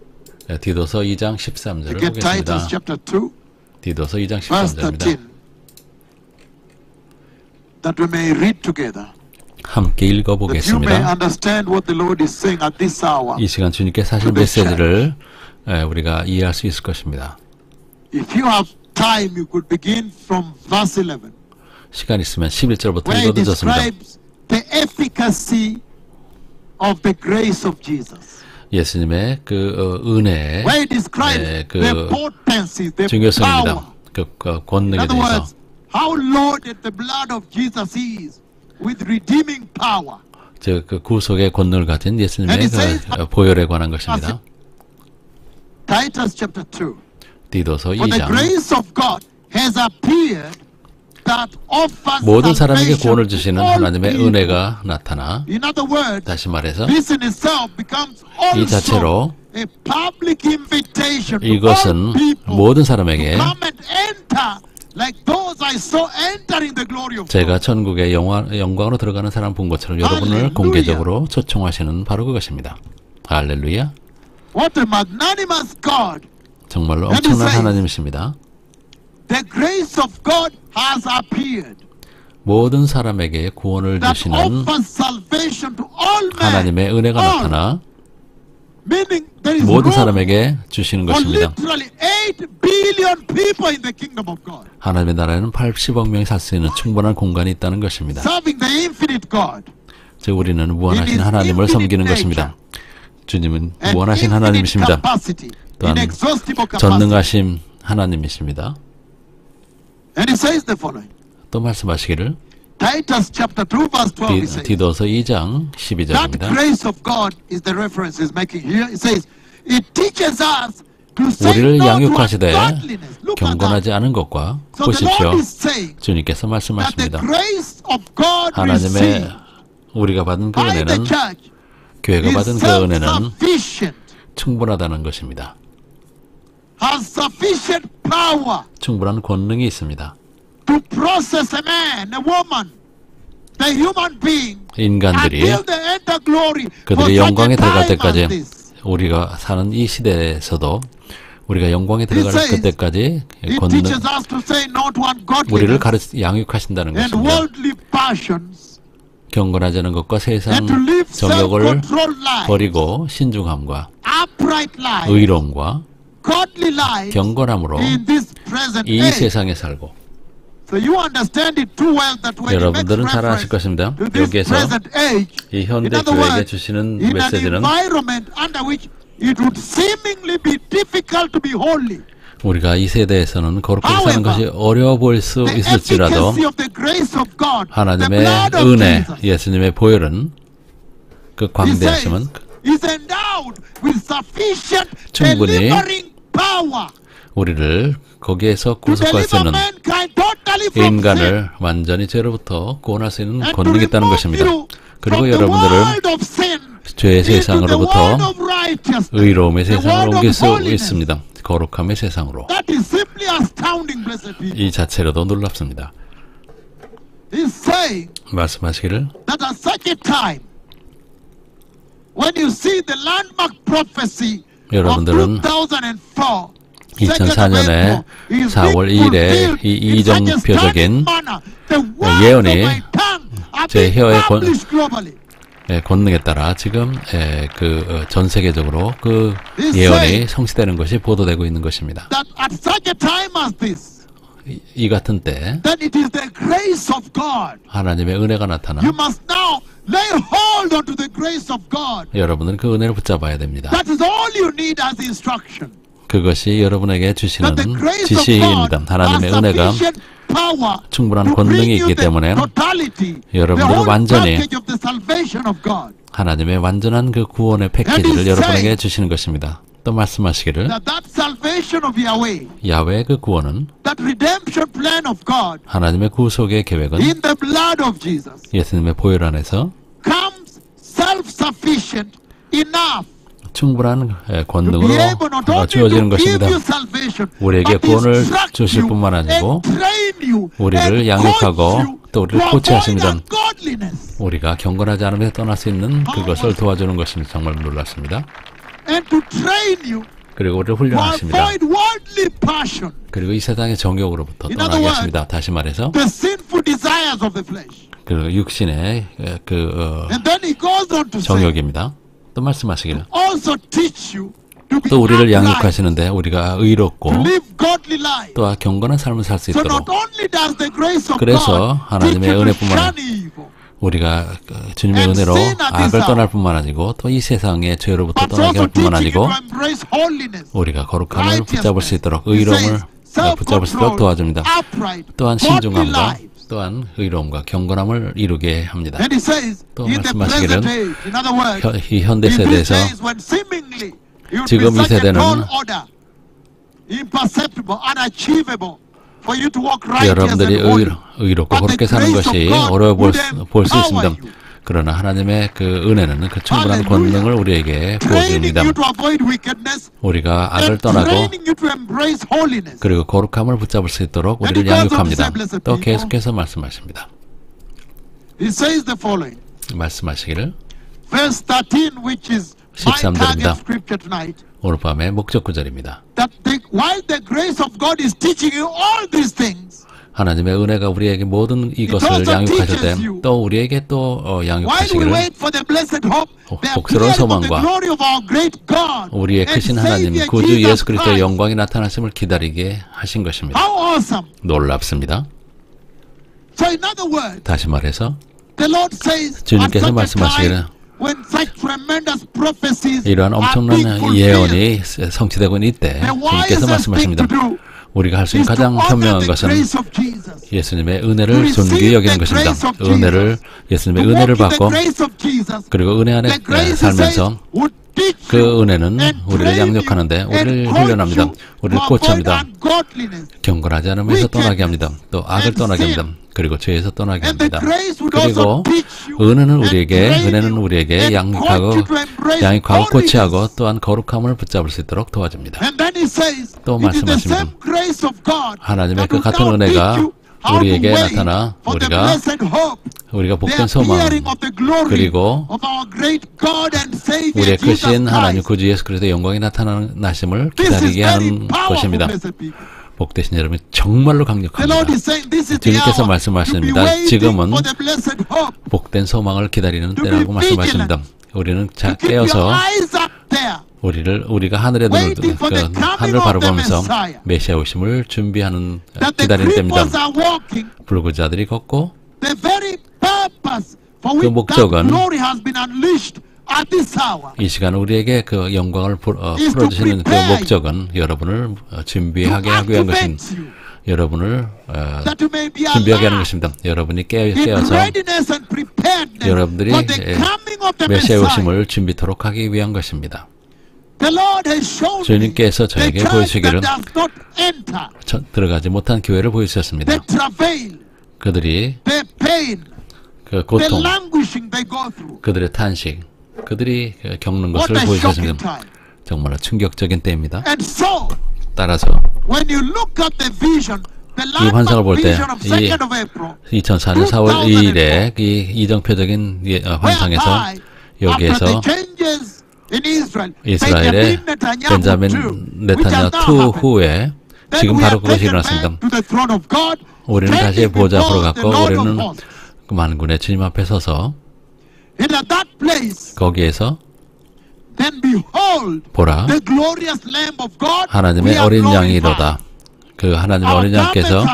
디도서 2장 13절을 Again, Titus, 보겠습니다. chapter 2, 디도서 2장 verse 13절입니다. 13. That we may read together. 함께 That you may 읽어보겠습니다. understand what the Lord is saying at this hour. 이 시간 주님께서 하신 메시지를 우리가 이해할 수 있을 것입니다. If you have time, you could begin from verse 11. 시간 있으면 11절부터 Where it 읽어도 좋습니다. describes the efficacy of the grace of Jesus. 예수님의 그 은혜의 Where it describes 그 the potency, the power. 중요성입니다. 그 In 권능에 other 대해서. words, how loaded the blood of Jesus is with redeeming power. 즉 그 구속의 권능을 가진 예수님의 And it says- 그 보혈에 관한 것입니다. Titus chapter 2. 디도서 For the 2장. grace of God has appeared that offers 모든 사람에게 salvation 구원을 to 주시는 all 하나님의 people. 은혜가 나타나, In other words, 다시 말해서 this in itself becomes 이 자체로 also a public invitation to 이것은 all people 모든 사람에게 to come and enter like those I saw entering the glory of 제가 God. 천국의 영광으로 들어가는 사람 본 것처럼 여러분을 할렐루야. 공개적으로 초청하시는 바로 그것입니다. 할렐루야. What a magnanimous God. 정말로 And it 엄청난 says- 하나님이십니다. The grace of God has appeared 모든 사람에게 구원을 that 주시는 offers salvation to all men. 하나님의 은혜가 All. 나타나 Meaning there is 모든 room 사람에게 주시는 for 것입니다. literally 8 billion people in the kingdom of God. 하나님의 나라에는 80억 명이 살 수 있는 충분한 공간이 있다는 것입니다. Serving the infinite God. 즉 우리는 It 무한하신 is 하나님을 infinite 섬기는 nature. 것입니다. 주님은 And 무한하신 infinite 하나님이십니다. capacity, 또한 inexhaustible capacity. 전능하신 하나님이십니다. And he says the following. 또 말씀하시기를 Titus chapter 2 verse 12 he says. 디도서 2장 That 12절입니다. grace of God is the reference he's making here. It says, it teaches us to say 우리를 no to 양육하시되 ungodliness. Look at that. 경건하지 않은 것과 So the 보십시오. Lord is saying 주님께서 that the 말씀하십니다. grace of God 하나님의 received 우리가 받은 그 by the 은혜는 church 교회가 is 받은 그 은혜는 self-sufficient, 충분하다는 것입니다. has sufficient power 충분한 권능이 있습니다. to process a man, a woman, the human being, 인간들이 until they enter glory for 그들이 such 영광에 a 들어갈 time 때까지 as this. 우리가 사는 이 시대에서도 우리가 영광에 들어갈 says, 그때까지 It 권능 teaches us to say no to 우리를 ungodliness 양육하신다는 and 것입니다. worldly passions 경건하지 않은 것과 세상 and to live 정욕을 self-controlled lives, 버리고 신중함과 upright lives, 의로움과 godly lives 경건함으로 in this present 이 age. 세상에 살고 So you understand it too well that when he makes 여러분들은 잘 아실 reference 것입니다. to this 여기에서 present age, 이 in 현대 other 교회에게 words, 주시는 in an 메시지는 environment under which it would seemingly be difficult to be holy. 우리가 이 세대에서는 거룩하게 사는 것이 However, 어려워 보일 수 The 있을지라도 efficacy of the grace of God, the 하나님의 blood of 은혜, Jesus, 예수님의 보혈은 그 he 광대하심은 says, is endowed with sufficient 충분히 delivering power 우리를 거기에서 to 구속할 수 deliver 있는 mankind totally from sin 인간을 완전히 죄로부터 구원할 수 있는 and to 권능이 있다는 remove 것입니다. you 그리고 from the 여러분들을 world of sin 죄의 into the 세상으로부터 world of righteousness, 의로움의 the 세상으로 world 옮길 of 수 holiness. 있습니다. 거룩함의 세상으로. That is simply astounding, blessed people. 이 자체로도 놀랍습니다. He's saying 말씀하시기를 that at such a time, when you see the landmark prophecy 여러분들은 2004년에 4월 2일에 이 이정표적인 예언이 제 혀의 권능에 따라 지금 전 세계적으로 그 예언이 성취되는 것이 보도되고 있는 것입니다. 이 같은 때 하나님의 은혜가 나타나 여러분은 그 은혜를 붙잡아야 됩니다. 그것이 여러분에게 주시는 지시입니다. 하나님의 은혜가 충분한 권능이 있기 때문에 여러분들은 완전히 하나님의 완전한 그 구원의 패키지를 여러분에게 주시는 것입니다. 또 말씀하시기를 야훼의 그 구원은 하나님의 구속의 계획은 예수님의 보혈 안에서 충분한 권능으로 주어지는 것입니다. 우리에게 구원을 주실 뿐만 아니고 우리를 양육하고 또 우리를 코치하십니다. 우리가 경건하지 않으면서 떠날 수 있는 그것을 도와주는 것입니다. 정말 놀랐습니다. 그리고 우리를 훈련하십니다. 그리고 이 세상의 정욕으로부터 떠나게 하십니다. 다시 말해서 그 육신의 정욕입니다. 또 말씀하시기를 또 우리를 양육하시는데 우리가 의롭고 또 경건한 삶을 살 수 있도록 그래서 하나님의 은혜뿐만 아니라 우리가 주님의 은혜로 악을 떠날 뿐만 아니고 또 이 세상의 죄로부터 떠나게 할 뿐만 아니고 우리가 거룩함을 붙잡을 수 있도록 의로움을 붙잡을 수 있도록 도와줍니다. 또한 신중함과 또한 의로움과 경건함을 이루게 합니다. 또 말씀하시기를 이 현대 세대에서 지금 이 세대는 여러분들이 의롭고 그렇게 사는 것이 어려워 볼 수 있습니다. 그러나 하나님의 그 은혜는 그 충분한 권능을 우리에게 부어줍니다. 우리가 악을 떠나고 그리고 거룩함을 붙잡을 수 있도록 우리를 양육합니다. 또 계속해서 말씀하십니다. 말씀하시기를 13절입니다. 오늘 밤의 목적 구절입니다. 하나님의 은혜가 우리에게 모든 이것을 양육하실 때 또 우리에게 또 양육하시기를 복스러운 소망과 우리의 크신 하나님 구주 예수 그리스도의 영광이 나타나심을 기다리게 하신 것입니다. 놀랍습니다. 다시 말해서 주님께서 말씀하시기를 이러한 엄청난 예언이 성취되고 있는 이때 주님께서 말씀하십니다. 우리가 할 수 있는 가장 현명한 것은 예수님의 은혜를 존귀히 여기는 것입니다. 예수님의 은혜를 받고 그리고 은혜 안에 살면서 그 은혜는 우리를 양육하는데 우리를 훈련합니다. 우리를 코치합니다. 경건하지 않으면서 떠나게 합니다. 또 악을 떠나게 합니다. 그리고 죄에서 떠나게 합니다. 그리고 은혜는 우리에게 양육하고 코치하고 또한 거룩함을 붙잡을 수 있도록 도와줍니다. 또 말씀하십니다. 하나님의 그 같은 은혜가 우리에게 나타나 우리가 복된 소망 그리고 우리의 크신 하나님 구주 예수 그리스도의 영광이 나타나심을 기다리게 하는 것입니다. 복되신 여러분 정말로 강력합니다. 주님께서 말씀하십니다. 지금은 복된 소망을 기다리는 때라고 말씀하십니다. 우리는 깨어서 우리가 하늘에 눈을 하늘을 바라보면서 메시아 오심을 기다리는 때입니다. 불구자들이 걷고 그 목적은 이 시간 우리에게 그 영광을 풀어주시는 그 목적은 여러분을 준비하게 하기 위한 것입니다. 여러분을 준비하게 하는 것입니다. 여러분이 깨어서 여러분들이 메시아의 오심을 준비토록 하기 위한 것입니다. 주님께서 저에게 보이시기를 들어가지 못한 교회를 보이셨습니다. 그들이 그 고통, 그들의 탄식, 그들이 겪는 것을 보이셨습니다. 정말 충격적인 때입니다. 따라서 이 환상을 볼 때 2004년 4월 2일에 이 이정표적인 환상에서 여기에서 이스라엘의 벤자민 네타냐후 투 후에 지금 바로 그것이 일어났습니다. 우리는 다시 보좌 앞으로 갔고 우리는 그 만군의 주님 앞에 서서 거기에서 보라 하나님의 어린 양이로다. 그 하나님의 어린 양께서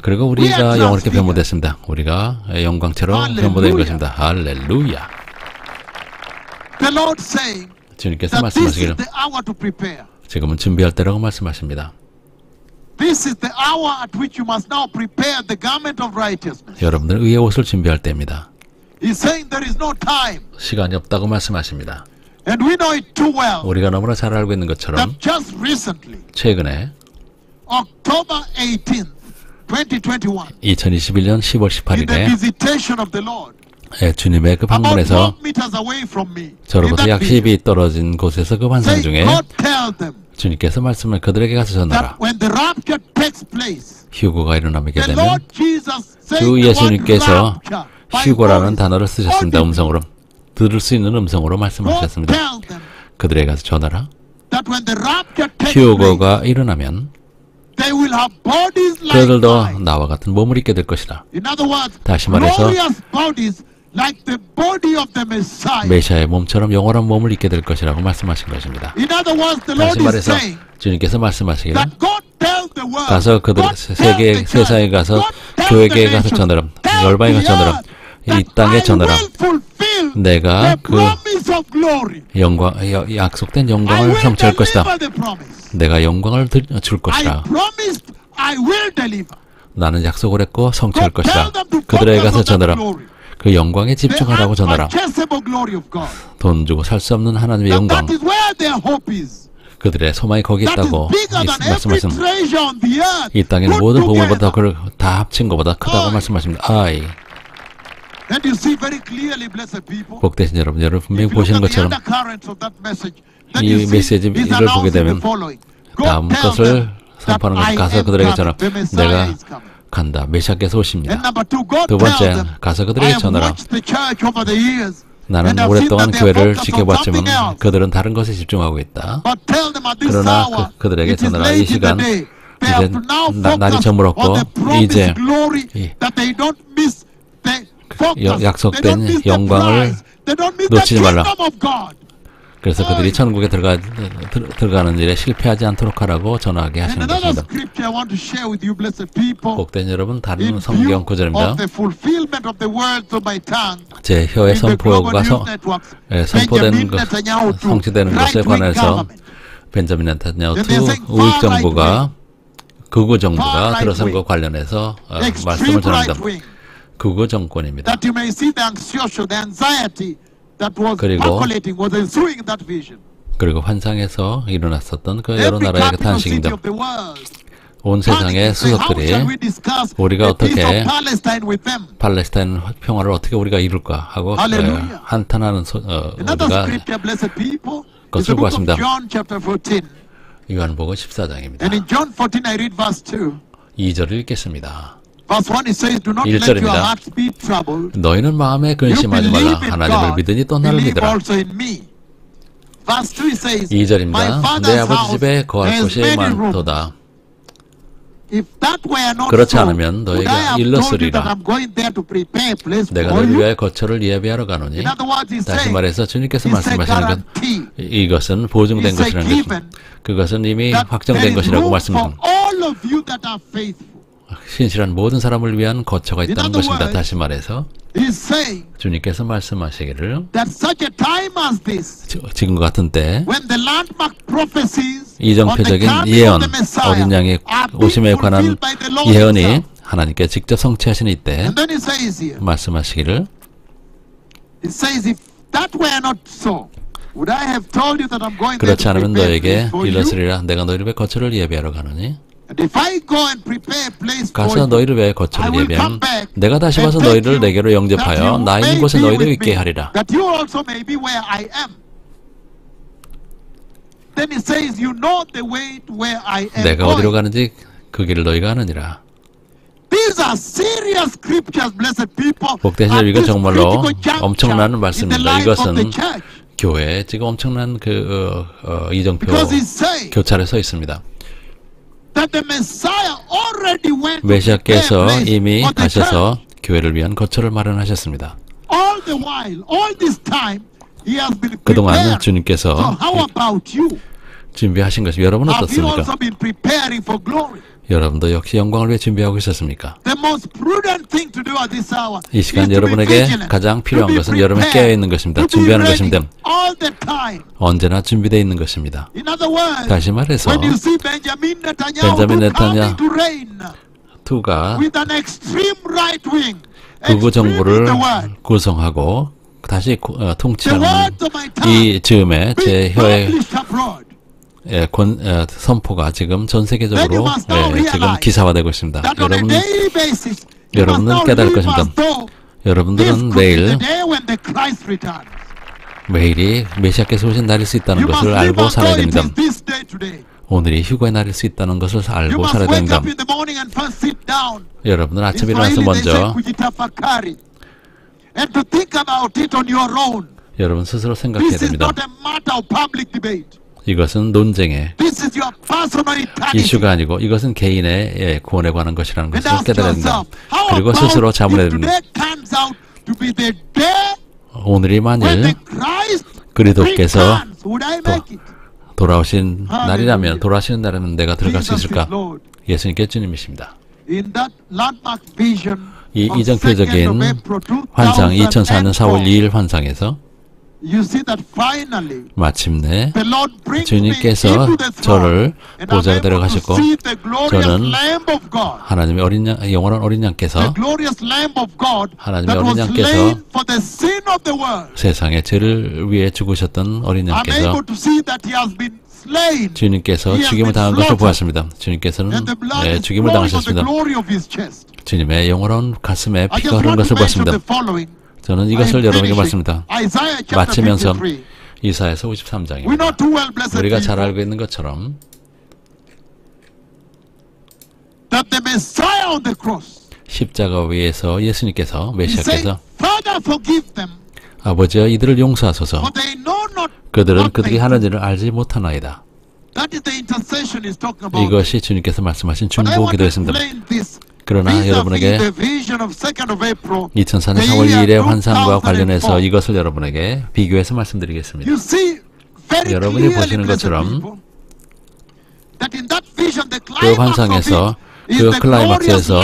그리고 우리가 영원하게 변모됐습니다. 우리가 영광체로 변모된 것입니다. 할렐루야. 주님께서 말씀하시기를 지금은 준비할 때라고 말씀하십니다. 여러분들 의의 옷을 준비할 때입니다. 시간이 없다고 말씀하십니다. 우리가 너무나 잘 알고 있는 것처럼 최근에 2021년 10월 18일에 주님의 그 방문에서 저로부터 약 10이 떨어진 곳에서 그 환상 중에 주님께서 말씀을 그들에게 가서 전하라. 휴거가 일어나게 되면 주 예수님께서 휴거라는 단어를 쓰셨습니다. 음성으로. 들을 수 있는 음성으로 말씀하셨습니다. 그들에게 가서 전하라. 휴거가 일어나면 그들도 나와 같은 몸을 입게 될 것이다. 다시 말해서 메시아의 몸처럼 영원한 몸을 입게 될 것이라고 말씀하신 것입니다. 다시 말해서 주님께서 말씀하시기를 가서 그들 세상에 가서 교회에 가서 전하라. 열방에 가서 전하라. 이 땅에 전하라. 내가 그 영광, 약속된 영광을 성취할 것이다. 내가 영광을 줄 것이다. 나는 약속을 했고 성취할 것이다. 그들에게 가서 전하라. 그 영광에 집중하라고 전하라. 돈 주고 살 수 없는 하나님의 영광. 그들의 소망이 거기 있다고 말씀하십니다. 이 땅에는 모든 보물보다 그걸 다 합친 것보다 크다고 말씀하십니다. 아이. 복되신 여러분 분명히 보시는 것처럼 이 메시지를 보게 되면 다음 것을 선포하는 것을 가서 그들에게 전하라. 내가 간다. 메시아께서 오십니다. 두 번째, 가서 그들에게 전하라. 나는 오랫동안 교회를 지켜봤지만 그들은 다른 것에 집중하고 있다. 그러나 그들에게 전하라. 이 시간 이제 날이 저물었고 이제 약속된 영광을 놓치지 말라. 그래서 그들이 천국에 들어가는 일에 실패하지 않도록 하라고 전하게 하시는 것입니다. 복된 여러분, 다른 성경 구절입니다. 제 혀의 선포가 선포된 것, 성취되는 것에 관해서 벤자민 네타냐후 우익 정부가 극우 정부가 들어선 것 관련해서 말씀을 전합니다. 극우 정권입니다. 그리고 환상에서 일어났었던 그 여러 나라의 탄식입니다. 온 세상의 수석들이 우리가 어떻게 팔레스타인 평화를 어떻게 우리가 이룰까 하고 한탄하는 우리가 것을 보았습니다. 요한복음 14장입니다. 2절을 읽겠습니다. 1절입니다. 너희는 마음에 근심하지 말라. 하나님을 믿으니 또 나를 믿으라. 2절입니다. 내 아버지 집에 거할 곳이 많도다. 그렇지 않으면 너희가 일렀으리라. 내가 너희 위하여 거처를 예비하러 가노니. 다시 말해서 주님께서 말씀하시는 것, 이것은 보증된 것이라는 것입니다. 그것은 이미 확정된 것이라고 말씀합니다. 신실한 모든 사람을 위한 거처가 있다는 것입니다. 다시 말해서 주님께서 말씀하시기를 지금과 같은 때 이정표적인 예언, 어린 양의 오심에 관한 예언이 하나님께 직접 성취하시는 이때 말씀하시기를 그렇지 않으면 너에게 일렀으리라. 내가 너희를 위해 거처를 예비하러 가노니. 가서 너희를 위해 거처를 예비하면 내가 다시 와서 너희를 내게로 영접하여 나 있는 곳에 너희를 있게 하리라. 내가 어디로 가는지 그 길을 너희가 아느니라. 복되신 이건 정말로 엄청난 말씀입니다. 이것은 교회에 지금 엄청난 그 이정표 교차를 서 있습니다. 메시아께서 이미 가셔서 교회를 위한 거처를 마련하셨습니다. 그동안 주님께서 준비하신 것이 여러분은 어떻습니까? 여러분도 역시 영광을 위해 준비하고 있었습니까? 이 시간 여러분에게 가장 필요한 것은 여러분이 깨어있는 것입니다. 준비하는 것입니다. 언제나 준비되어 있는 것입니다. 다시 말해서 벤자민 네타냐후가 극우 정부를 구성하고 다시 통치하는 이 즈음에 제 혀의 선포가 지금 전 세계적으로 지금 기사화되고 있습니다. 여러분은 깨달을 것입니다. 여러분들은 매일이 메시아께서 오신 날일 수 있다는 것을 알고 살아야 됩니다. 오늘이 휴거의 날일 수 있다는 것을 알고 살아야 됩니다. 여러분은 아침에 일어나서 먼저 여러분 스스로 생각해야 됩니다. 이것은 논쟁의 이슈가 아니고 이것은 개인의 구원에 관한 것이라는 것을 깨달아야 된다. 그리고 스스로 자문해야 됩니다. 오늘이 만일 그리스도께서 돌아오신 날이라면, 돌아오시는 날이라면 내가 들어갈 수 있을까? 예수님께 주님이십니다. 이 이정표적인 환상, 2004년 4월 2일 환상에서 마침내 주님께서 저를 보좌로 데려가셨고 저는 하나님의 어린 양, 영원한 어린 양께서 하나님의 어린 양께서 세상의 죄를 위해 죽으셨던 어린 양께서 주님께서 죽임을 당한 것을 보았습니다. 주님께서는 죽임을 당하셨습니다. 주님의 영원한 가슴에 피가 흐르는 것을 보았습니다. 저는 이것을 여러분에게 말씀합니다. 마치면서 이사야서 53장입니다. 우리가 잘 알고 있는 것처럼 십자가 위에서 예수님께서, 메시아께서 아버지여 이들을 용서하소서 그들은 그들이 하는 일을 알지 못하나이다. 이것이 주님께서 말씀하신 중보 기도였습니다. 그러나 여러분에게 2004년 4월 2일의 환상과 관련해서 이것을 여러분에게 비교해서 말씀드리겠습니다. 여러분이 보시는 것처럼 그 환상에서, 그 클라이막스에서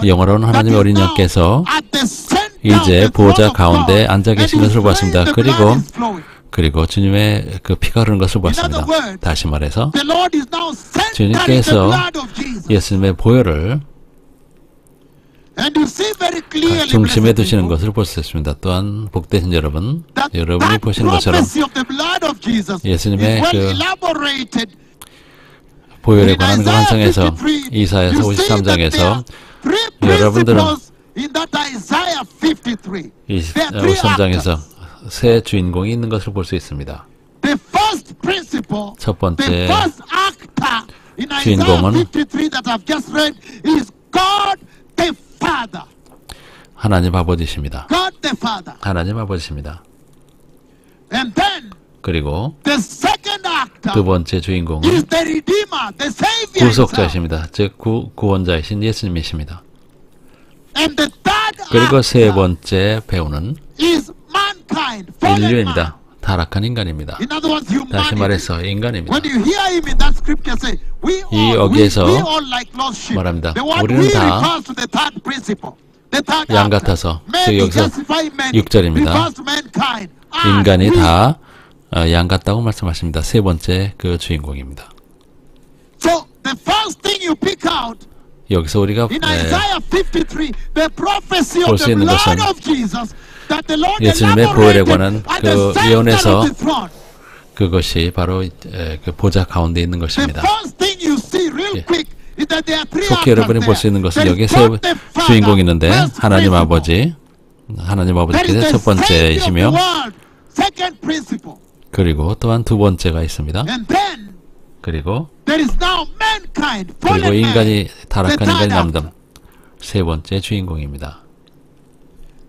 영원한 하나님의 어린 양께서 이제 보좌 가운데 앉아 계신 것을 보았습니다. 그리고 주님의 그 피가 흐르는 것을 보았습니다. 다시 말해서 주님께서 예수님의 보혈을 중심에 두시는 것을 볼 수 있습니다. 또한 복되신 여러분, 여러분이 보시는 것처럼 예수님의 그 보혈에 관한 그 환상에서 이사야서 53장에서 여러분들은 이 53장에서 새 주인공이 있는 것을 볼 수 있습니다. 첫 번째 주인공은 하나님 아버지십니다. 하나님 아버지십니다. 그리고 두 번째 주인공은 구속자이십니다. 즉 구원자이신 예수님이십니다. 그리고 세 번째 배우는 인류입니다. 타락한 인간입니다. 다시 말해서 인간입니다. 이 여기에서 말합니다. 우리는 다 양 같아서, 즉 여기서 6절입니다. 인간이 다 양 같다고 말씀하십니다. 세 번째 그 주인공입니다. 여기서 우리가 볼 수 있는 것은 예수님의 보혈에 관한 그 예언에서 그것이 바로 그 보좌 가운데 있는 것입니다. 속히 여러분이 볼 수 있는 것은 여기에 세 주인공이 있는데 하나님 아버지께서 첫 번째이시며 그리고 또한 두 번째가 있습니다. 그리고 인간이 타락한 인간이 남는 세 번째 주인공입니다.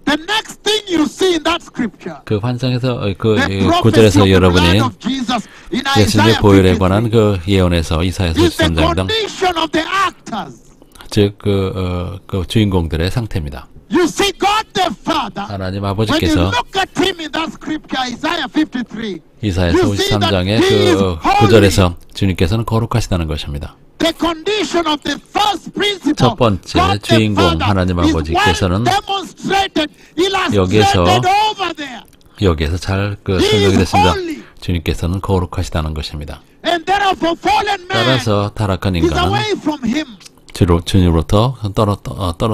The next thing you see in that scripture, 그 환상에서 그 the 구절에서 prophecy of the 여러분이 blood of Jesus in 예수님의 Isaiah 보혈에 53 관한 그 예언에서 이사야서 is the 13장입니다. condition of the actors. 즉 그 주인공들의 상태입니다. You see God the Father, 하나님 when you 아버지께서 look at him in that scripture, Isaiah 53, 이사야서 you see that 53장의 he is 그 holy. 구절에서 주님께서는 거룩하시다는 것입니다. The condition of the first principle, 첫 번째 God the 주인공 Father, 하나님 is 아버지께서는 well demonstrated, 여기에서 illustrated over there. 여기에서 잘 그 He 설명이 is 됐습니다. holy. 주님께서는 거룩하시다는 것입니다. And therefore fallen man 따라서 타락한 is 인간은 away from him. 주님으로부터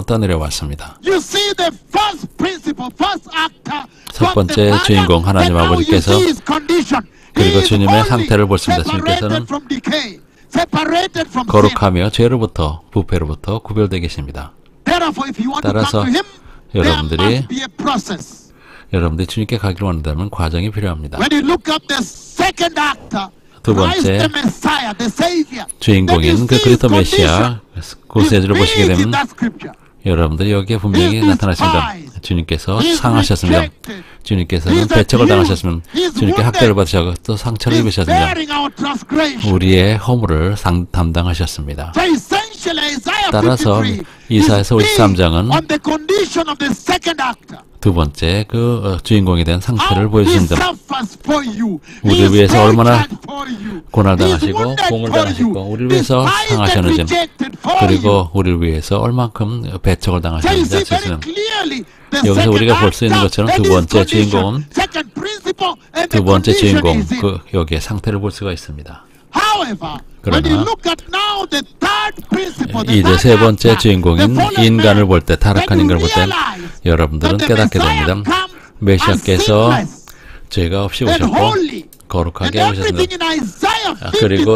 떠내려왔습니다. You see the first principle, first actor, 첫 God the 번째 Father, 주인공 하나님 and now you 아버지께서 see his condition. He 그리고 is 주님의 holy, 상태를 보십니다. separated 주님께서는 from decay, separated from sin. 거룩하며 죄로부터 부패로부터 구별되어 계십니다. Therefore, if you want to 따라서 come to him, there 여러분들이 must be a process. 여러분들이 주님께 가기를 원한다면 과정이 필요합니다. When you look at the second actor, 두 Christ 번째 the Messiah, the Savior, 주인공인 그 그리스도 메시아 구세주를 보시게 in 되면 that scripture. 여러분들이 여기에 분명히 He is 나타나십니다. despised. 주님께서 He is 상하셨습니다. rejected. 주님께서는 He is 배척을 abused. 당하셨으면 He is 주님께 wounded. 학대를 받으셨고 또 상처를 He's 입으셨습니다. bearing our transgression. 우리의 허물을 담당하셨습니다. So essentially, Isaiah 따라서 53 이사야서 is based 53장은 on the condition of the second actor. 두 번째 그 주인공에 대한 상태를 How he 보여주십니다. suffers for you. 우리를 He is 위해서 얼마나 tortured for you. 고난을 He is 당하시고 wounded 공을 for 당하시고 you. 우리를 위해서 Despised and 상하셨는지 rejected for you. 그리고 우리를 위해서 얼만큼 배척을 So you 당하셨는지 see very 아시는 clearly the 여기서 second 우리가 볼 수 있는 actor 것처럼 and 두 his 번째 condition, 주인공은 second principle and 두 the 번째 condition 주인공 is in. 그 여기에 상태를 볼 수가 있습니다. However, when you 그러나 look at now the third principle, the 이제 third 세 번째 actor, 주인공인 the fallen 인간을 man, 볼 때 타락한 then you 인간을 볼 때 realize 여러분들은 that the 깨닫게 Messiah 됩니다. comes 메시아께서 as 죄가 없이 sinless and 오셨고 holy. And 거룩하게 everything 오셨습니다. in Isaiah 그리고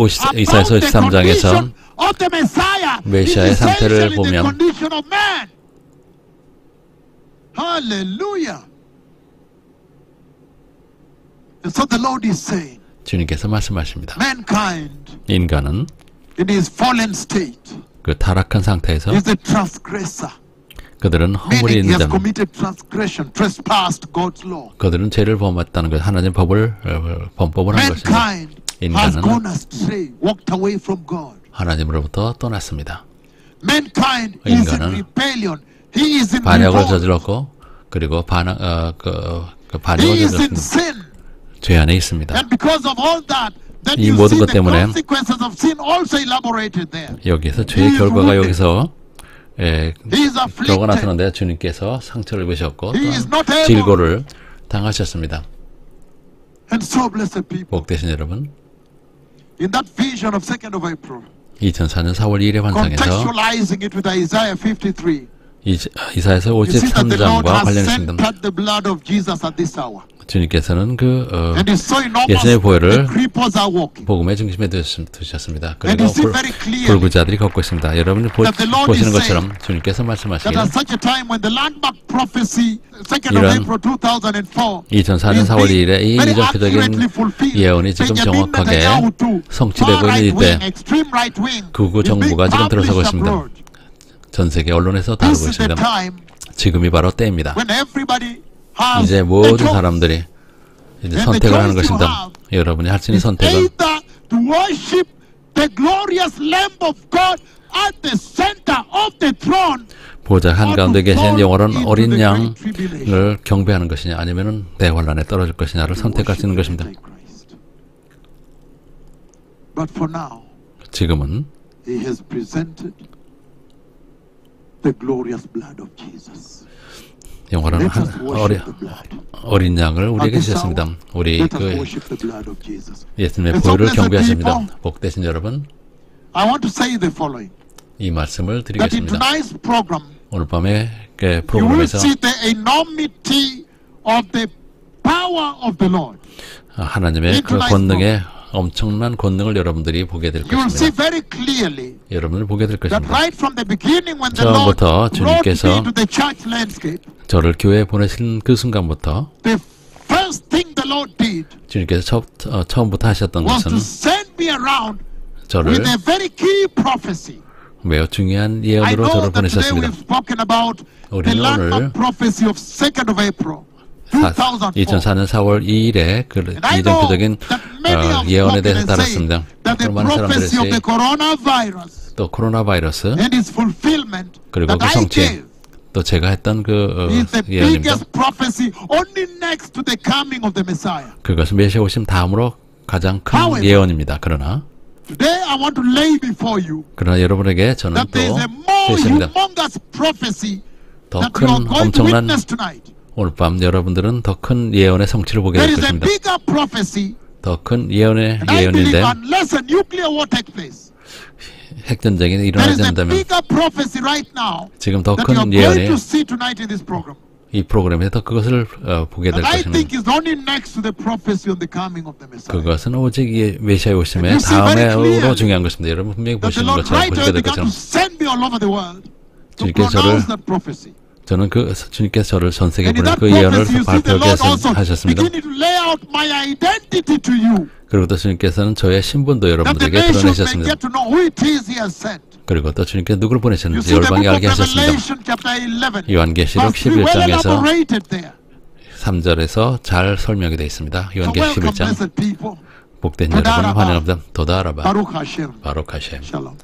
53 이사야서 about the 13장에서 condition of the Messiah 메시아의 is 상태를 essentially the 보면 condition of man. Hallelujah. And so the Lord is saying, 주님께서 말씀하십니다. mankind 인간은 in his fallen state 그 타락한 상태에서 is a transgressor. 그들은 허물이 Meaning he 있는 has 자입니다. committed transgression, trespassed God's law. 그들은 죄를 범했다는 것, 하나님 법을 범법을 한 것입니다. Mankind has 인간은 gone astray, walked away from God. 하나님으로부터 떠났습니다. Mankind is in 인간은 rebellion. He is in 반역을 revolt. 저질렀고 그리고 He 반역을 is in 저질렀습니다. sin. 죄 안에 있습니다. And because of all that, then 이 you 모든 see 것 the 때문에 consequences of sin also elaborated there. 여기서 죄의 결과가 여기서 He is 결과가 afflicted. 나타나는데 주님께서 상처를 입으셨고 He is not able. 질고를 당하셨습니다. And so, blessed people, 복되신 여러분, in that vision of 2nd of April, 2004년 4월 2일의 환상에서 contextualizing it with Isaiah 53, 이사야서 you see that the Lord 53장과 has 관련했습니다. centered the blood of Jesus at this hour. 주님께서는 And it's so enormous, 예수님의 보혈을 the creepers are walking. 복음의 중심에 두셨습니다. And 그리고 you see very clearly 불구자들이 걷고 있습니다. 여러분이 that the Lord 보시는 is 것처럼 주님께서 that 말씀하시기를 at such a time when the landmark prophecy, 2nd of 이런 April 2004, 2004년 4월 2일에 이 very 이전표적인 accurately fulfilled. 예언이 지금 Benjamin 정확하게 Netanyahu too, 성취되고 far 있는 right wing, 이때 extreme right wing, 극우 is being 정부가 지금 들어서고 published 있습니다. abroad. 전 세계 언론에서 This 다루고 is the 있습니다. time 지금이 바로 때입니다. when everybody has 이제 a 모든 choice. 사람들이 이제 And 선택을 the 하는 choice you 것입니다. have 여러분이 할 수 있는 is 선택은 either to worship the glorious Lamb of God at the center of the throne, 보좌 한가운데 계신 영원한 어린 into the 양을 great tribulation. 경배하는 것이냐 아니면 대환란에 떨어질 것이냐를 선택할 수 있는 것입니다. But for now, 지금은 He has presented the glorious blood of Jesus. 영원한 Let us worship the blood. 어린 양을 우리에게 주셨습니다. 우리 Let us 그 worship the blood of Jesus. 예수님의 And so, 보혈을 blessed 경배하십니다. people, 복되신 여러분, I want to say the following: 이 말씀을 that in 드리겠습니다. tonight's program, 오늘 밤에 그 you will 프로그램에서 see the enormity of the power of the Lord. 하나님의 그 권능의 엄청난 권능을 여러분들이 보게 될 You will see 것입니다. very clearly 여러분을 보게 될 that 것입니다. right from the beginning, when the Lord 처음부터 brought me 주님께서 into the church landscape, 저를 교회에 보내신 그 순간부터 the first thing the Lord did 주님께서 처음부터 하셨던 was to 것은 send me around 저를 with a very key prophecy. 매우 중요한 I 예언으로 know 저를 that today 보내셨습니다. we've spoken about 우리는 오늘 landmark prophecy of 2nd of April, 2004. 2004년 4월 2일에 그 And I know 이정표적인 that many have 예언에 spoken 대해서 and saying 달았습니다. that the 많은 prophecy of 사람들이 the coronavirus 또 코로나 바이러스 and its fulfillment 그리고 that 그 I 성취 gave 또 제가 했던 그 is the 예언입니다. biggest prophecy only next to the coming of the Messiah. 그것은 메시아 오심 다음으로 가장 큰 However, 예언입니다. 그러나 Today I want to lay before you 여러분에게 저는 that 또 there is a more 제시합니다. humongous prophecy 더 that you are 큰 going to 엄청난 witness tonight. 오늘 밤 여러분들은 더 큰 예언의 성취를 보게 There 될 is a 것입니다. bigger prophecy, 더 큰 예언의 and I believe 예언인데 unless a nuclear war takes place, 핵전쟁이 there 일어나지 is a 않는다면 bigger prophecy right now 지금 더 that you are 큰 going 예언이 to see tonight in this program. 이 프로그램에서 그것을 보게 될 That I 것입니다. think is only next to the prophecy on the coming of the Messiah. 그것은 오직 이 메시아의 오심의 You see very 다음으로 clearly 중요한 것입니다. 여러분 분명히 That the 보시는 Lord 것처럼 right 보시게 away 될 began 것처럼 to send me all over the world to 주님께서 pronounce that prophecy. 저는 그 주님께서 저를 전 세계에 And in 보내 that 그 예언을 prophecy, you see the 발표하게 Lord also 하셨습니다. beginning to lay out my identity to you. 그리고 또 주님께서는 저의 신분도 That the 여러분들에게 nations may 드러내셨습니다. get to know who it is He has sent. 그리고 또 주님께서 누구를 You 보내셨는지 see the book 열방에 of 알게 하셨습니다. Revelation chapter 11. 요한계시록 Verse 3 well 11장에서 elaborated there. 3절에서 잘 설명이 되어 있습니다. So 요한계시록 welcome 11장 blessed people. 복된 도다 여러분 아라바. 환영합니다. 도다 아라바 Baruch Hashem. 바룩 하셈 Shalom.